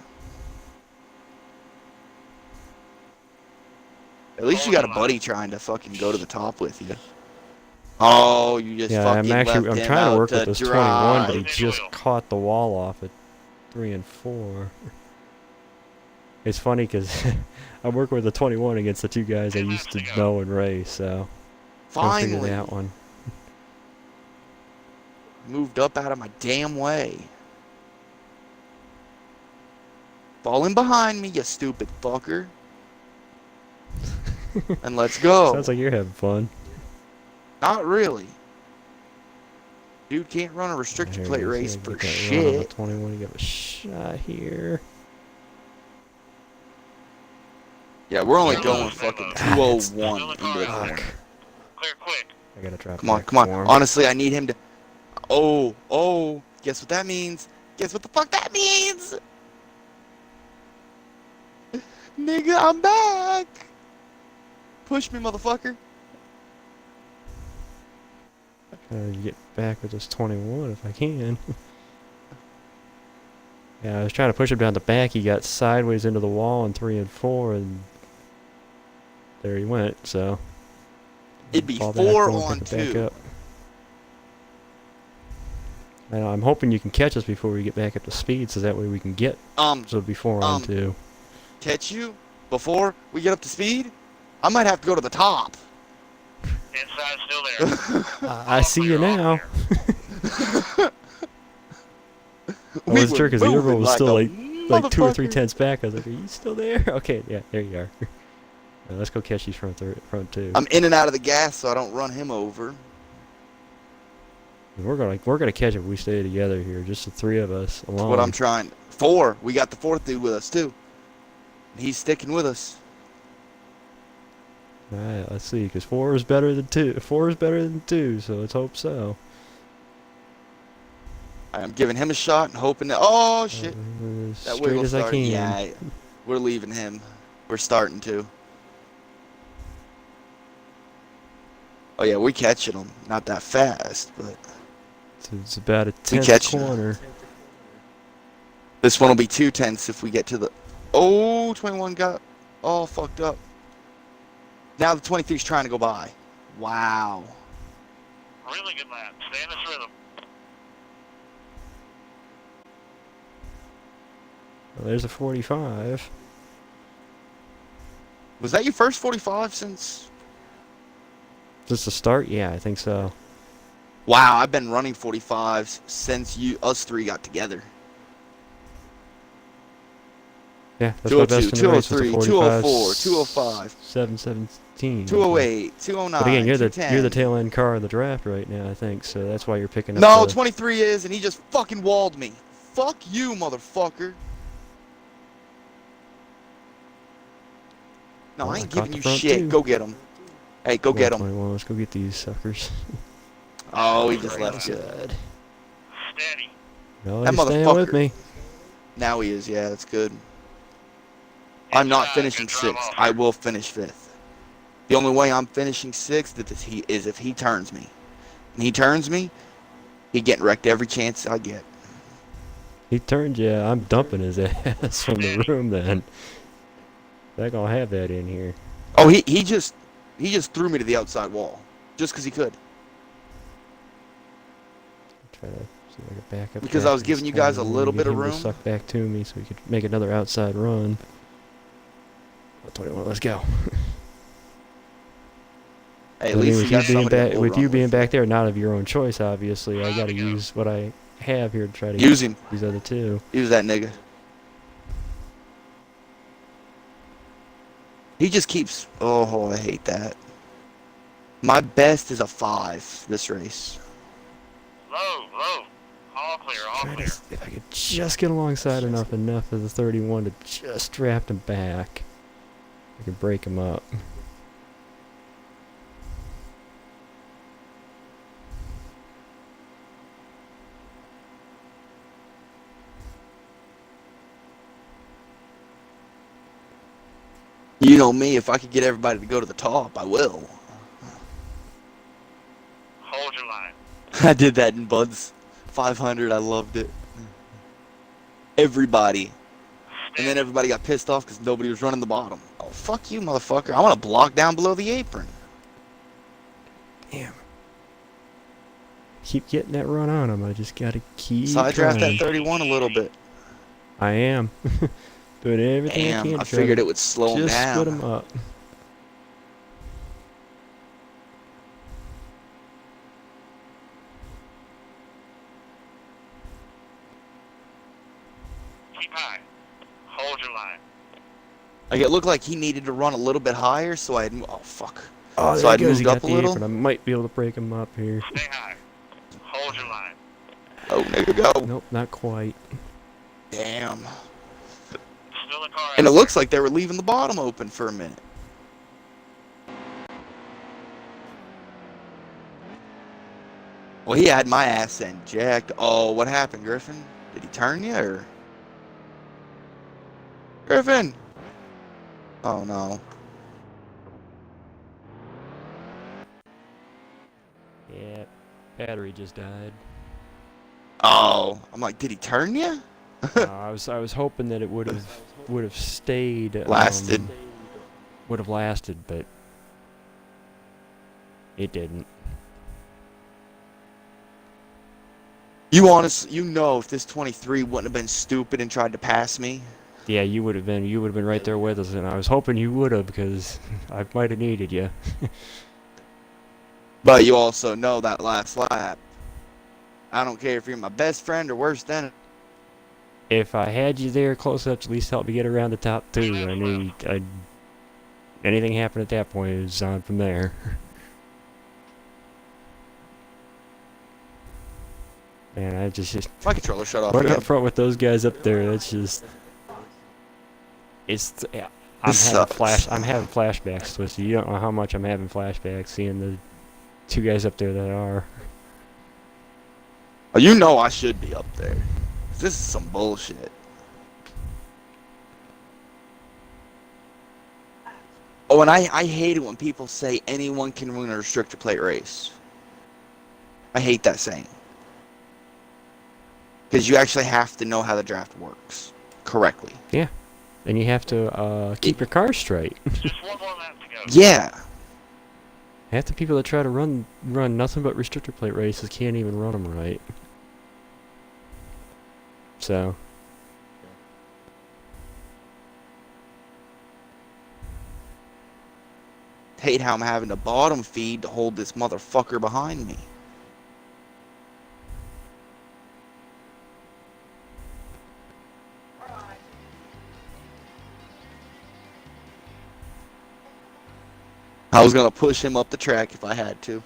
Speaker 3: At least you got a buddy trying to fucking go to the top with you. Oh, you just
Speaker 1: Yeah,
Speaker 3: fucking
Speaker 1: I'm
Speaker 3: left
Speaker 1: trying
Speaker 3: him
Speaker 1: to
Speaker 3: out
Speaker 1: work
Speaker 3: to
Speaker 1: with this
Speaker 3: dry.
Speaker 1: 21, but he just caught the wall off at 3 and 4. It's funny because I'm working with the 21 against the 2 guys I used to know and race, so don't figure
Speaker 3: Finally.
Speaker 1: that one.
Speaker 3: Moved up out of my damn way. Falling behind me, you stupid fucker. And let's go.
Speaker 1: Sounds like you're having fun.
Speaker 3: Not really. Dude can't run a restrictor
Speaker 1: There
Speaker 3: plate
Speaker 1: he is.
Speaker 3: race
Speaker 1: Yeah,
Speaker 3: for
Speaker 1: get that run on the
Speaker 3: shit.
Speaker 1: 21, you got a shot here.
Speaker 3: Yeah, we're only
Speaker 2: Yeah,
Speaker 3: going
Speaker 2: well,
Speaker 3: fucking
Speaker 2: Ah,
Speaker 3: 201
Speaker 2: it's-
Speaker 3: into the
Speaker 2: Fuck.
Speaker 3: corner.
Speaker 2: Clear quick.
Speaker 1: I gotta drop
Speaker 3: Come on,
Speaker 1: back
Speaker 3: come on.
Speaker 1: for him.
Speaker 3: Honestly, I need him to... Oh. Guess what that means? Guess what the fuck that means? Nigga, I'm back. Push me, motherfucker.
Speaker 1: Get back with this 21 if I can. Yeah, I was trying to push him down the back. He got sideways into the wall in 3 and 4, and there he went. So
Speaker 3: It'd be
Speaker 1: fall back,
Speaker 3: 4
Speaker 1: pull him,
Speaker 3: on
Speaker 1: pick it back
Speaker 3: 2.
Speaker 1: up. I know, I'm hoping you can catch us before we get back up to speed, so that way we can get. So it'd be 4 on 2.
Speaker 3: Catch you before we get up to speed? I might have to go to the top.
Speaker 2: Inside still there.
Speaker 1: I see you now. I
Speaker 3: We
Speaker 1: wasn't sure
Speaker 3: were
Speaker 1: because the other
Speaker 3: moving
Speaker 1: one was still
Speaker 3: a
Speaker 1: like 2 or 3
Speaker 3: motherfucker.
Speaker 1: tenths back. I was like, "Are you still there?" Okay, yeah, there you are. Now, let's go catch these front 2.
Speaker 3: I'm in and out of the gas so I don't run him over.
Speaker 1: We're gonna catch it if we stay together here, just the 3 of us alone.
Speaker 3: That's what I'm trying. 4. We got the 4th dude with us too. He's sticking with us.
Speaker 1: All right, let's see, because 4 is better than 2. 4 is better than 2, so let's hope so.
Speaker 3: I'm giving him a shot and hoping that. Oh shit!
Speaker 1: As
Speaker 3: That
Speaker 1: straight
Speaker 3: wiggle
Speaker 1: as I
Speaker 3: started.
Speaker 1: can.
Speaker 3: Yeah, we're leaving him. We're starting to. Oh yeah, we catching him. Not that fast, but
Speaker 1: So it's about a
Speaker 3: We
Speaker 1: 10th
Speaker 3: catch 'em.
Speaker 1: corner.
Speaker 3: this one will be 2 tenths if we get to the. Oh, 21 got all fucked up. Now the 23's trying to go by. Wow.
Speaker 2: Really good lap. Stay in this rhythm.
Speaker 1: Well, there's a 45.
Speaker 3: Was that your first 45 since?
Speaker 1: Just a start? Yeah, I think so.
Speaker 3: Wow, I've been running 45s since us 3 got together.
Speaker 1: Yeah, that's my
Speaker 3: 202,
Speaker 1: best in the race was a
Speaker 3: 203,
Speaker 1: 45,
Speaker 3: 204, 205,
Speaker 1: 717.
Speaker 3: 208, 209.
Speaker 1: But again, you're the
Speaker 3: 210.
Speaker 1: tail end car of the draft right now, I think. So that's why you're picking up.
Speaker 3: No,
Speaker 1: the,
Speaker 3: 23 is, and he just fucking walled me. Fuck you, motherfucker. No,
Speaker 1: Well,
Speaker 3: I
Speaker 1: I
Speaker 3: ain't
Speaker 1: caught
Speaker 3: giving
Speaker 1: the
Speaker 3: you
Speaker 1: front
Speaker 3: shit.
Speaker 1: two.
Speaker 3: Go get him. Hey, go get him.
Speaker 1: 21, let's go get these suckers.
Speaker 3: Oh, he just left you.
Speaker 1: Good.
Speaker 2: Steady.
Speaker 1: No,
Speaker 3: That
Speaker 1: he's staying with
Speaker 3: motherfucker.
Speaker 1: me.
Speaker 3: Now he is. Yeah, that's good. I'm not
Speaker 2: Inside,
Speaker 3: finishing
Speaker 2: good drive
Speaker 3: 6th.
Speaker 2: off.
Speaker 3: I will finish 5th. The only way I'm finishing 6th is if he turns me. And he turns me, he getting wrecked every chance I get.
Speaker 1: He turned you. I'm dumping his ass from the room then. They're gonna have that in here.
Speaker 3: Oh, he just threw me to the outside wall. Just because he could.
Speaker 1: Try to see if I can back up.
Speaker 3: Because
Speaker 1: back
Speaker 3: I was
Speaker 1: to
Speaker 3: giving
Speaker 1: this
Speaker 3: you guys a
Speaker 1: corner,
Speaker 3: little
Speaker 1: get
Speaker 3: bit of
Speaker 1: him to
Speaker 3: room.
Speaker 1: suck back to me so we could make another outside run. 21, let's go.
Speaker 3: Hey,
Speaker 1: I
Speaker 3: at
Speaker 1: mean,
Speaker 3: least you got somebody that will
Speaker 1: with
Speaker 3: run
Speaker 1: you being
Speaker 3: with
Speaker 1: back there, not of your own choice, obviously. I gotta use what I have here to try to
Speaker 3: Use
Speaker 1: get
Speaker 3: him.
Speaker 1: these other two.
Speaker 3: Use that nigga. He just keeps... Oh, I hate that. My best is a 5 this race.
Speaker 2: Low. All clear, all
Speaker 1: Try to,
Speaker 2: clear.
Speaker 1: if I could just get alongside enough of the 31 to just draft him back, I could break him up.
Speaker 3: You know me, if I could get everybody to go to the top, I will.
Speaker 2: Hold your line.
Speaker 3: I did that in Bud's 500. I loved it. Everybody. And then everybody got pissed off because nobody was running the bottom. Oh, fuck you, motherfucker. I want to block down below the apron.
Speaker 1: Damn. Keep getting that run on him. I just gotta keep
Speaker 3: So I draft
Speaker 1: trying.
Speaker 3: that 31 a little bit.
Speaker 1: I am. Doing everything I
Speaker 3: Damn,
Speaker 1: can
Speaker 3: I
Speaker 1: to try
Speaker 3: figured
Speaker 1: to
Speaker 3: it would slow him
Speaker 1: just split
Speaker 3: down.
Speaker 1: him up.
Speaker 2: Keep high. Hold your line.
Speaker 3: Like, it looked like he needed to run a little bit higher, so I had... Oh, fuck.
Speaker 1: Oh,
Speaker 3: So
Speaker 1: there
Speaker 3: I'd
Speaker 1: he goes. He
Speaker 3: moved
Speaker 1: got
Speaker 3: up a
Speaker 1: the
Speaker 3: little.
Speaker 1: apron. I might be able to break him up here.
Speaker 2: Stay high. Hold your line.
Speaker 3: Oh, nigga, go.
Speaker 1: Nope, not quite.
Speaker 3: Damn.
Speaker 2: Still a car
Speaker 3: And it
Speaker 2: out
Speaker 3: looks like they were leaving the bottom open for a minute. Well, he had my ass end jacked. Oh, what happened, Griffin? Did he turn you, or? Griffin! Oh, no.
Speaker 1: Yeah, battery just died.
Speaker 3: Oh. I'm like, did he turn you?
Speaker 1: I was hoping that it would have stayed.
Speaker 3: Lasted.
Speaker 1: Would have lasted, but it didn't.
Speaker 3: You know if this 23 wouldn't have been stupid and tried to pass me.
Speaker 1: Yeah, you would have been right there with us, and I was hoping you would have, because I might have needed you.
Speaker 3: But you also know that last lap. I don't care if you're my best friend or worse than.
Speaker 1: If I had you there close enough to at least help me get around the top two, I knew anything happened at that point, it was on from there. Man, I just
Speaker 3: My controller shut off
Speaker 1: running
Speaker 3: again.
Speaker 1: up front with those guys up there. That's just yeah,
Speaker 3: This sucks.
Speaker 1: I'm having flashbacks, Twisty. You don't know how much I'm having flashbacks seeing the two guys up there that are.
Speaker 3: Oh, you know I should be up there. This is some bullshit. Oh, and I hate it when people say anyone can win a restrictor plate race. I hate that saying. Because you actually have to know how the draft works correctly.
Speaker 1: Yeah, and you have to keep your car straight.
Speaker 2: Just one more lap to go.
Speaker 3: Yeah.
Speaker 1: Half the people that try to run nothing but restrictor plate races can't even run them right. So.
Speaker 3: Hate how I'm having to bottom feed to hold this motherfucker behind me. I was going to push him up the track if I had to.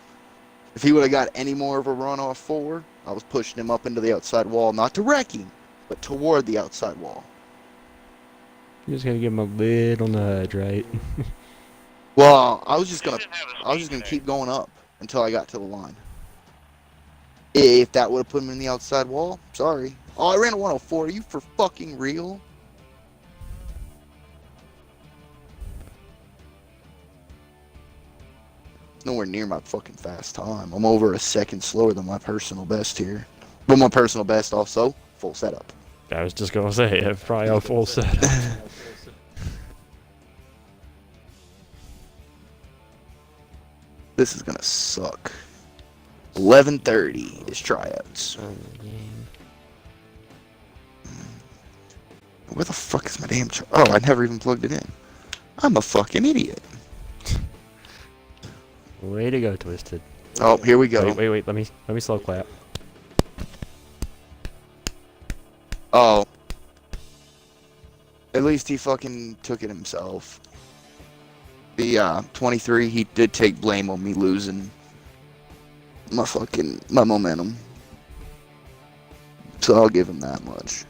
Speaker 3: If he would have got any more of a run off 4, I was pushing him up into the outside wall, not to wreck him, but toward the outside wall.
Speaker 1: You just gotta give him a little nudge, right?
Speaker 3: Well, I was just
Speaker 2: You
Speaker 3: gonna
Speaker 2: didn't have a
Speaker 3: I was just
Speaker 2: speed
Speaker 3: gonna
Speaker 2: today.
Speaker 3: keep going up until I got to the line. If that would have put him in the outside wall, sorry. Oh, I ran a 104. Are you for fucking real? Nowhere near my fucking fast time. I'm over a second slower than my personal best here. But my personal best also, full setup.
Speaker 1: I was just gonna say, it's probably a full set.
Speaker 3: This is gonna suck. 11:30 is tryouts. Where the fuck is my damn Oh, I never even plugged it in. I'm a fucking idiot.
Speaker 1: Way to go, Twisted.
Speaker 3: Oh, here we go.
Speaker 1: Wait. Let me slow clap.
Speaker 3: Oh. At least he fucking took it himself. The 23, he did take blame on me losing my momentum. So I'll give him that much.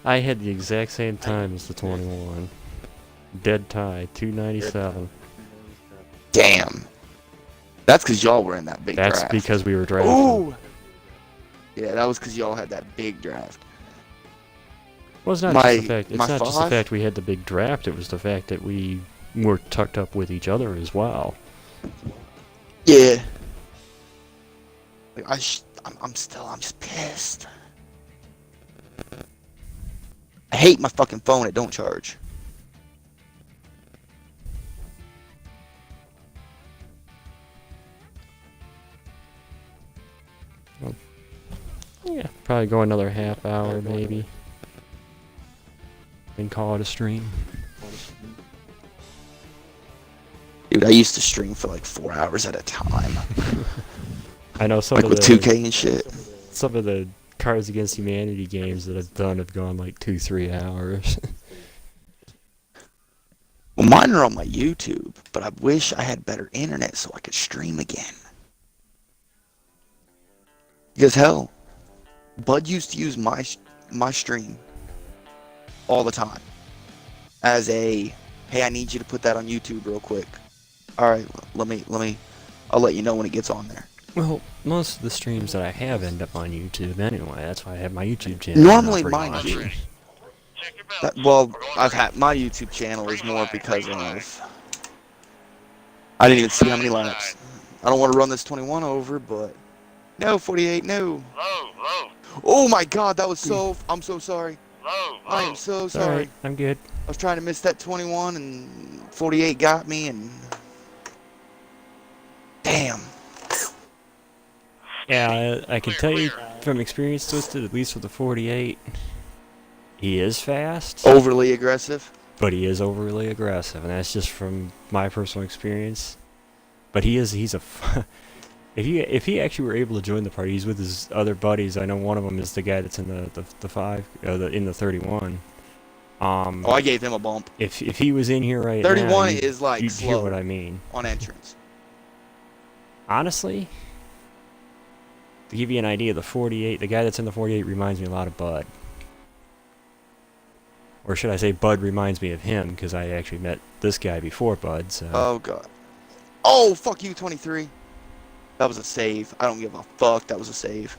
Speaker 1: I had the exact same time as the 21. Dead tie, 297.
Speaker 3: Damn. That's because y'all were in that big draft.
Speaker 1: That's because we were drafting.
Speaker 3: Ooh! Yeah, that was because y'all had that big draft.
Speaker 1: Well, it's not just the fact. It's not just the fact we had the big draft. It was the fact that we were tucked up with each other as well.
Speaker 3: Yeah. Like, I'm just pissed. I hate my fucking phone. It don't charge.
Speaker 1: Yeah, probably go another half hour maybe. And call it a stream.
Speaker 3: Dude, I used to stream for like 4 hours at a time.
Speaker 1: I know some
Speaker 3: like
Speaker 1: of
Speaker 3: with
Speaker 1: the
Speaker 3: 2K and shit.
Speaker 1: Some of the Cards Against Humanity games that I've done have gone like 2-3 hours.
Speaker 3: Well, mine are on my YouTube, but I wish I had better internet so I could stream again. Because hell, Bud used to use my stream all the time as a, hey, I need you to put that on YouTube real quick. All right, I'll let you know when it gets on there.
Speaker 1: Well, most of the streams that I have end up on YouTube anyway. That's why I have my YouTube channel.
Speaker 3: Normally mine do. Well, I've had my YouTube channel is more because of I didn't even see how many laps. I don't want to run this 21 over, but no 48, no.
Speaker 2: Low.
Speaker 3: Oh my God, that was so. I'm so sorry.
Speaker 2: Low.
Speaker 3: I am so
Speaker 1: All
Speaker 3: sorry.
Speaker 1: right, I'm good.
Speaker 3: I was trying to miss that 21 and 48 got me and damn.
Speaker 1: Yeah, I can tell you from experience, Twisted, at least with the 48, he is fast.
Speaker 3: Overly aggressive.
Speaker 1: But he is overly aggressive, and that's just from my personal experience. But he's a if he actually were able to join the party, he's with his other buddies. I know one of them is the guy that's in the 5 in the 31.
Speaker 3: Oh, I gave him a bump.
Speaker 1: If he was in here right
Speaker 3: 31
Speaker 1: now,
Speaker 3: 31 is like
Speaker 1: you'd
Speaker 3: slow
Speaker 1: hear what I mean.
Speaker 3: on entrance.
Speaker 1: Honestly, to give you an idea, the 48, the guy that's in the 48 reminds me a lot of Bud. Or should I say Bud reminds me of him, because I actually met this guy before Bud, so...
Speaker 3: Oh, God. Oh, fuck you, 23. That was a save. I don't give a fuck. That was a save.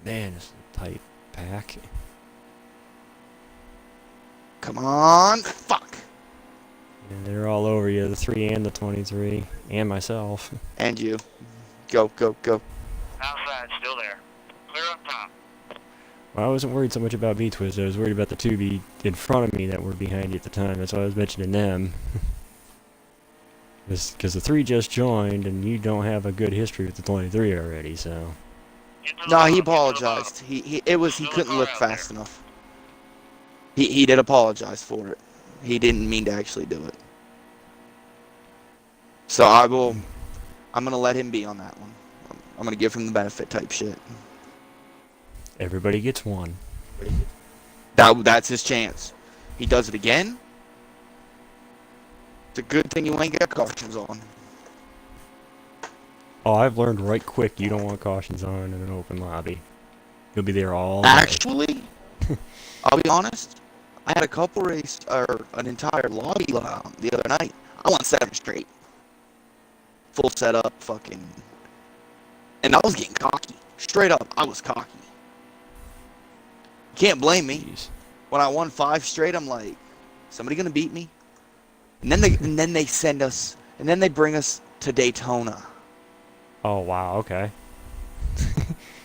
Speaker 1: Man, it's a tight pack.
Speaker 3: Come on. Fuck.
Speaker 1: And they're all over you, the 3 and the 23, and myself.
Speaker 3: And you. Go.
Speaker 2: Outside, still there. Clear up top.
Speaker 1: Well, I wasn't worried so much about V-Twist, I was worried about the 2B in front of me that were behind you at the time, that's why I was mentioning them. Because the 3 just joined, and you don't have a good history with the 23 already, so...
Speaker 3: No, he apologized. He couldn't look fast enough. He did apologize for it. He didn't mean to actually do it. So I'm gonna let him be on that one. I'm gonna give him the benefit type shit.
Speaker 1: Everybody gets one.
Speaker 3: That's his chance. He does it again. It's a good thing you ain't got cautions on.
Speaker 1: Oh, I've learned right quick you don't want cautions on in an open lobby. You'll be there all day.
Speaker 3: Actually, I'll be honest. I had a couple an entire lobby the other night. I won 7 straight. Full setup, fucking. And I was getting cocky. Straight up, I was cocky. Can't blame me.
Speaker 1: Jeez.
Speaker 3: When I won 5 straight, I'm like, somebody gonna beat me? And then they send us, and then they bring us to Daytona.
Speaker 1: Oh, wow, okay.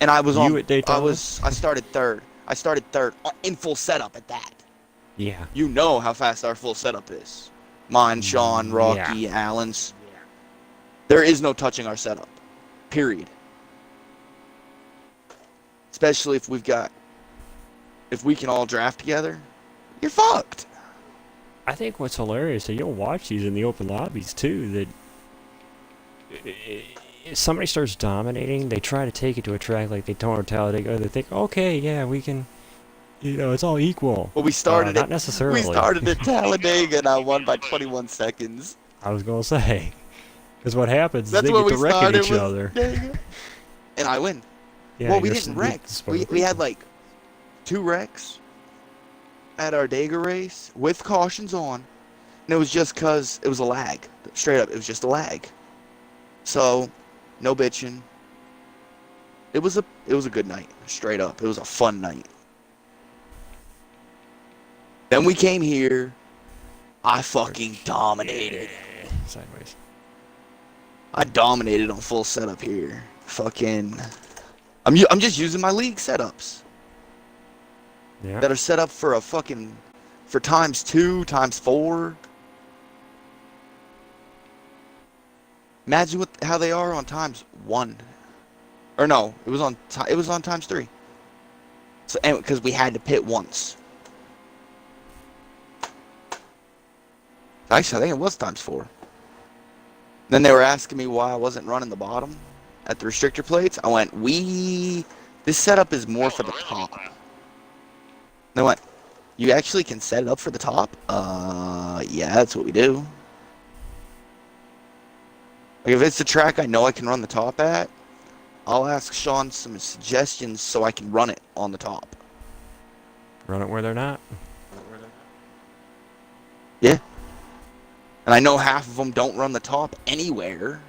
Speaker 3: And I was
Speaker 1: You at Daytona?
Speaker 3: I started third. I started third in full setup at that.
Speaker 1: Yeah.
Speaker 3: You know how fast our full setup is. Mine, Sean, Rocky,
Speaker 1: Yeah.
Speaker 3: Allen's. There is no touching our setup. Period. Especially if we can all draft together, you're fucked.
Speaker 1: I think what's hilarious is you'll watch these in the open lobbies too. That if somebody starts dominating, they try to take it to a track like Daytona or Talladega. They think, okay, yeah, we can. It's all equal.
Speaker 3: Well, we started
Speaker 1: not necessarily.
Speaker 3: We started at Talladega and I won by 21 seconds.
Speaker 1: I was gonna say, because what happens
Speaker 3: That's
Speaker 1: is they
Speaker 3: what
Speaker 1: get to
Speaker 3: we
Speaker 1: wrecking
Speaker 3: started
Speaker 1: each
Speaker 3: with
Speaker 1: other.
Speaker 3: Dega. And I win.
Speaker 1: Yeah,
Speaker 3: Well, we
Speaker 1: you're
Speaker 3: didn't wreck.
Speaker 1: supposed
Speaker 3: We
Speaker 1: to.
Speaker 3: had like 2 wrecks at our Dega race with cautions on. And it was just because it was a lag. Straight up, it was just a lag. So, no bitching. It was a good night. Straight up, it was a fun night. Then we came here. I fucking dominated.
Speaker 1: Sideways.
Speaker 3: I dominated on full setup here. Fucking. I'm just using my league setups
Speaker 1: Yeah.
Speaker 3: that are set up for for ×2, ×4. Imagine how they are on ×1. Or no, it was on ×3. So because we had to pit once. Actually, I think it was ×4. Then they were asking me why I wasn't running the bottom at the restrictor plates. I went, this setup is more for the top. They went, you actually can set it up for the top? Yeah, that's what we do. Like, if it's a track I know I can run the top at, I'll ask Sean some suggestions so I can run it on the top.
Speaker 1: Run it where they're not.
Speaker 3: Yeah. And I know half of them don't run the top anywhere.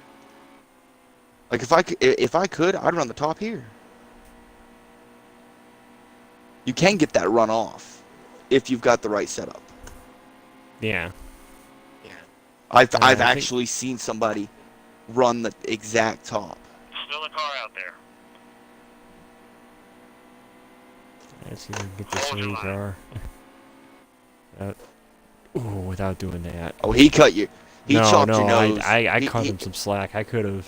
Speaker 3: Like, if I could, I'd run the top here. You can get that run off if you've got the right setup.
Speaker 1: Yeah.
Speaker 3: I've
Speaker 1: I
Speaker 3: actually seen somebody run the exact top.
Speaker 2: Still a car out there.
Speaker 1: Let's see if we can get this
Speaker 2: Hold your
Speaker 1: new
Speaker 2: line.
Speaker 1: car. Without doing that.
Speaker 3: Oh, he cut you. He
Speaker 1: no,
Speaker 3: chopped
Speaker 1: no,
Speaker 3: your nose.
Speaker 1: I
Speaker 3: He-
Speaker 1: cut
Speaker 3: he-
Speaker 1: him some slack. I could have.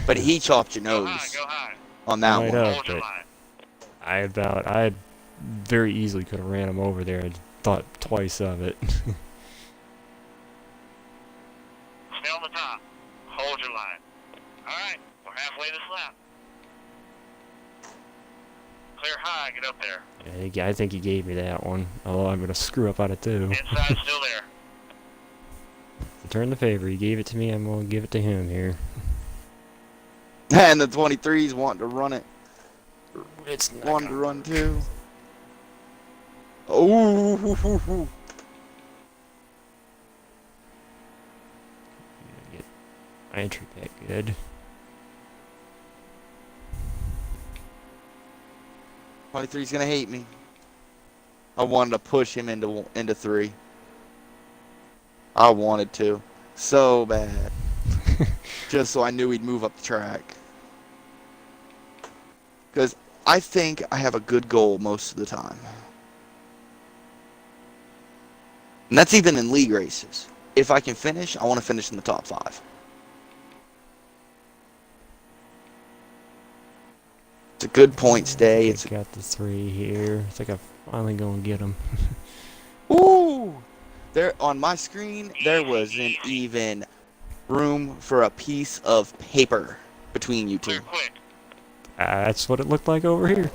Speaker 3: But he chopped your
Speaker 2: Go
Speaker 3: nose
Speaker 2: high, go high.
Speaker 3: on that
Speaker 1: Might
Speaker 3: one.
Speaker 1: have.
Speaker 2: Hold your
Speaker 1: but-
Speaker 2: line.
Speaker 1: I very easily could have ran him over there and thought twice of it.
Speaker 2: Stay on the top. Hold your line. Alright, we're halfway this lap. Clear high, get up there.
Speaker 1: I think he gave me that one. Although I'm gonna screw up on it too.
Speaker 2: Inside still there.
Speaker 1: Return the favor. He gave it to me. I'm gonna give it to him here.
Speaker 3: And the 23's wanting to run it.
Speaker 1: It's not
Speaker 3: Wanting to
Speaker 1: gonna
Speaker 3: run too. Oh.
Speaker 1: get my entry back good.
Speaker 3: '23's gonna hate me. I wanted to push him into 3. I wanted to, so bad, just so I knew he'd move up the track. Because I think I have a good goal most of the time, and that's even in league races. If I can finish, I want to finish in the top 5. It's a good points day. It's
Speaker 1: got the 3 here. I think I'm finally gonna get him.
Speaker 3: Ooh! There on my screen, there wasn't even room for a piece of paper between you two.
Speaker 2: Clear quick.
Speaker 1: That's what it looked like over here.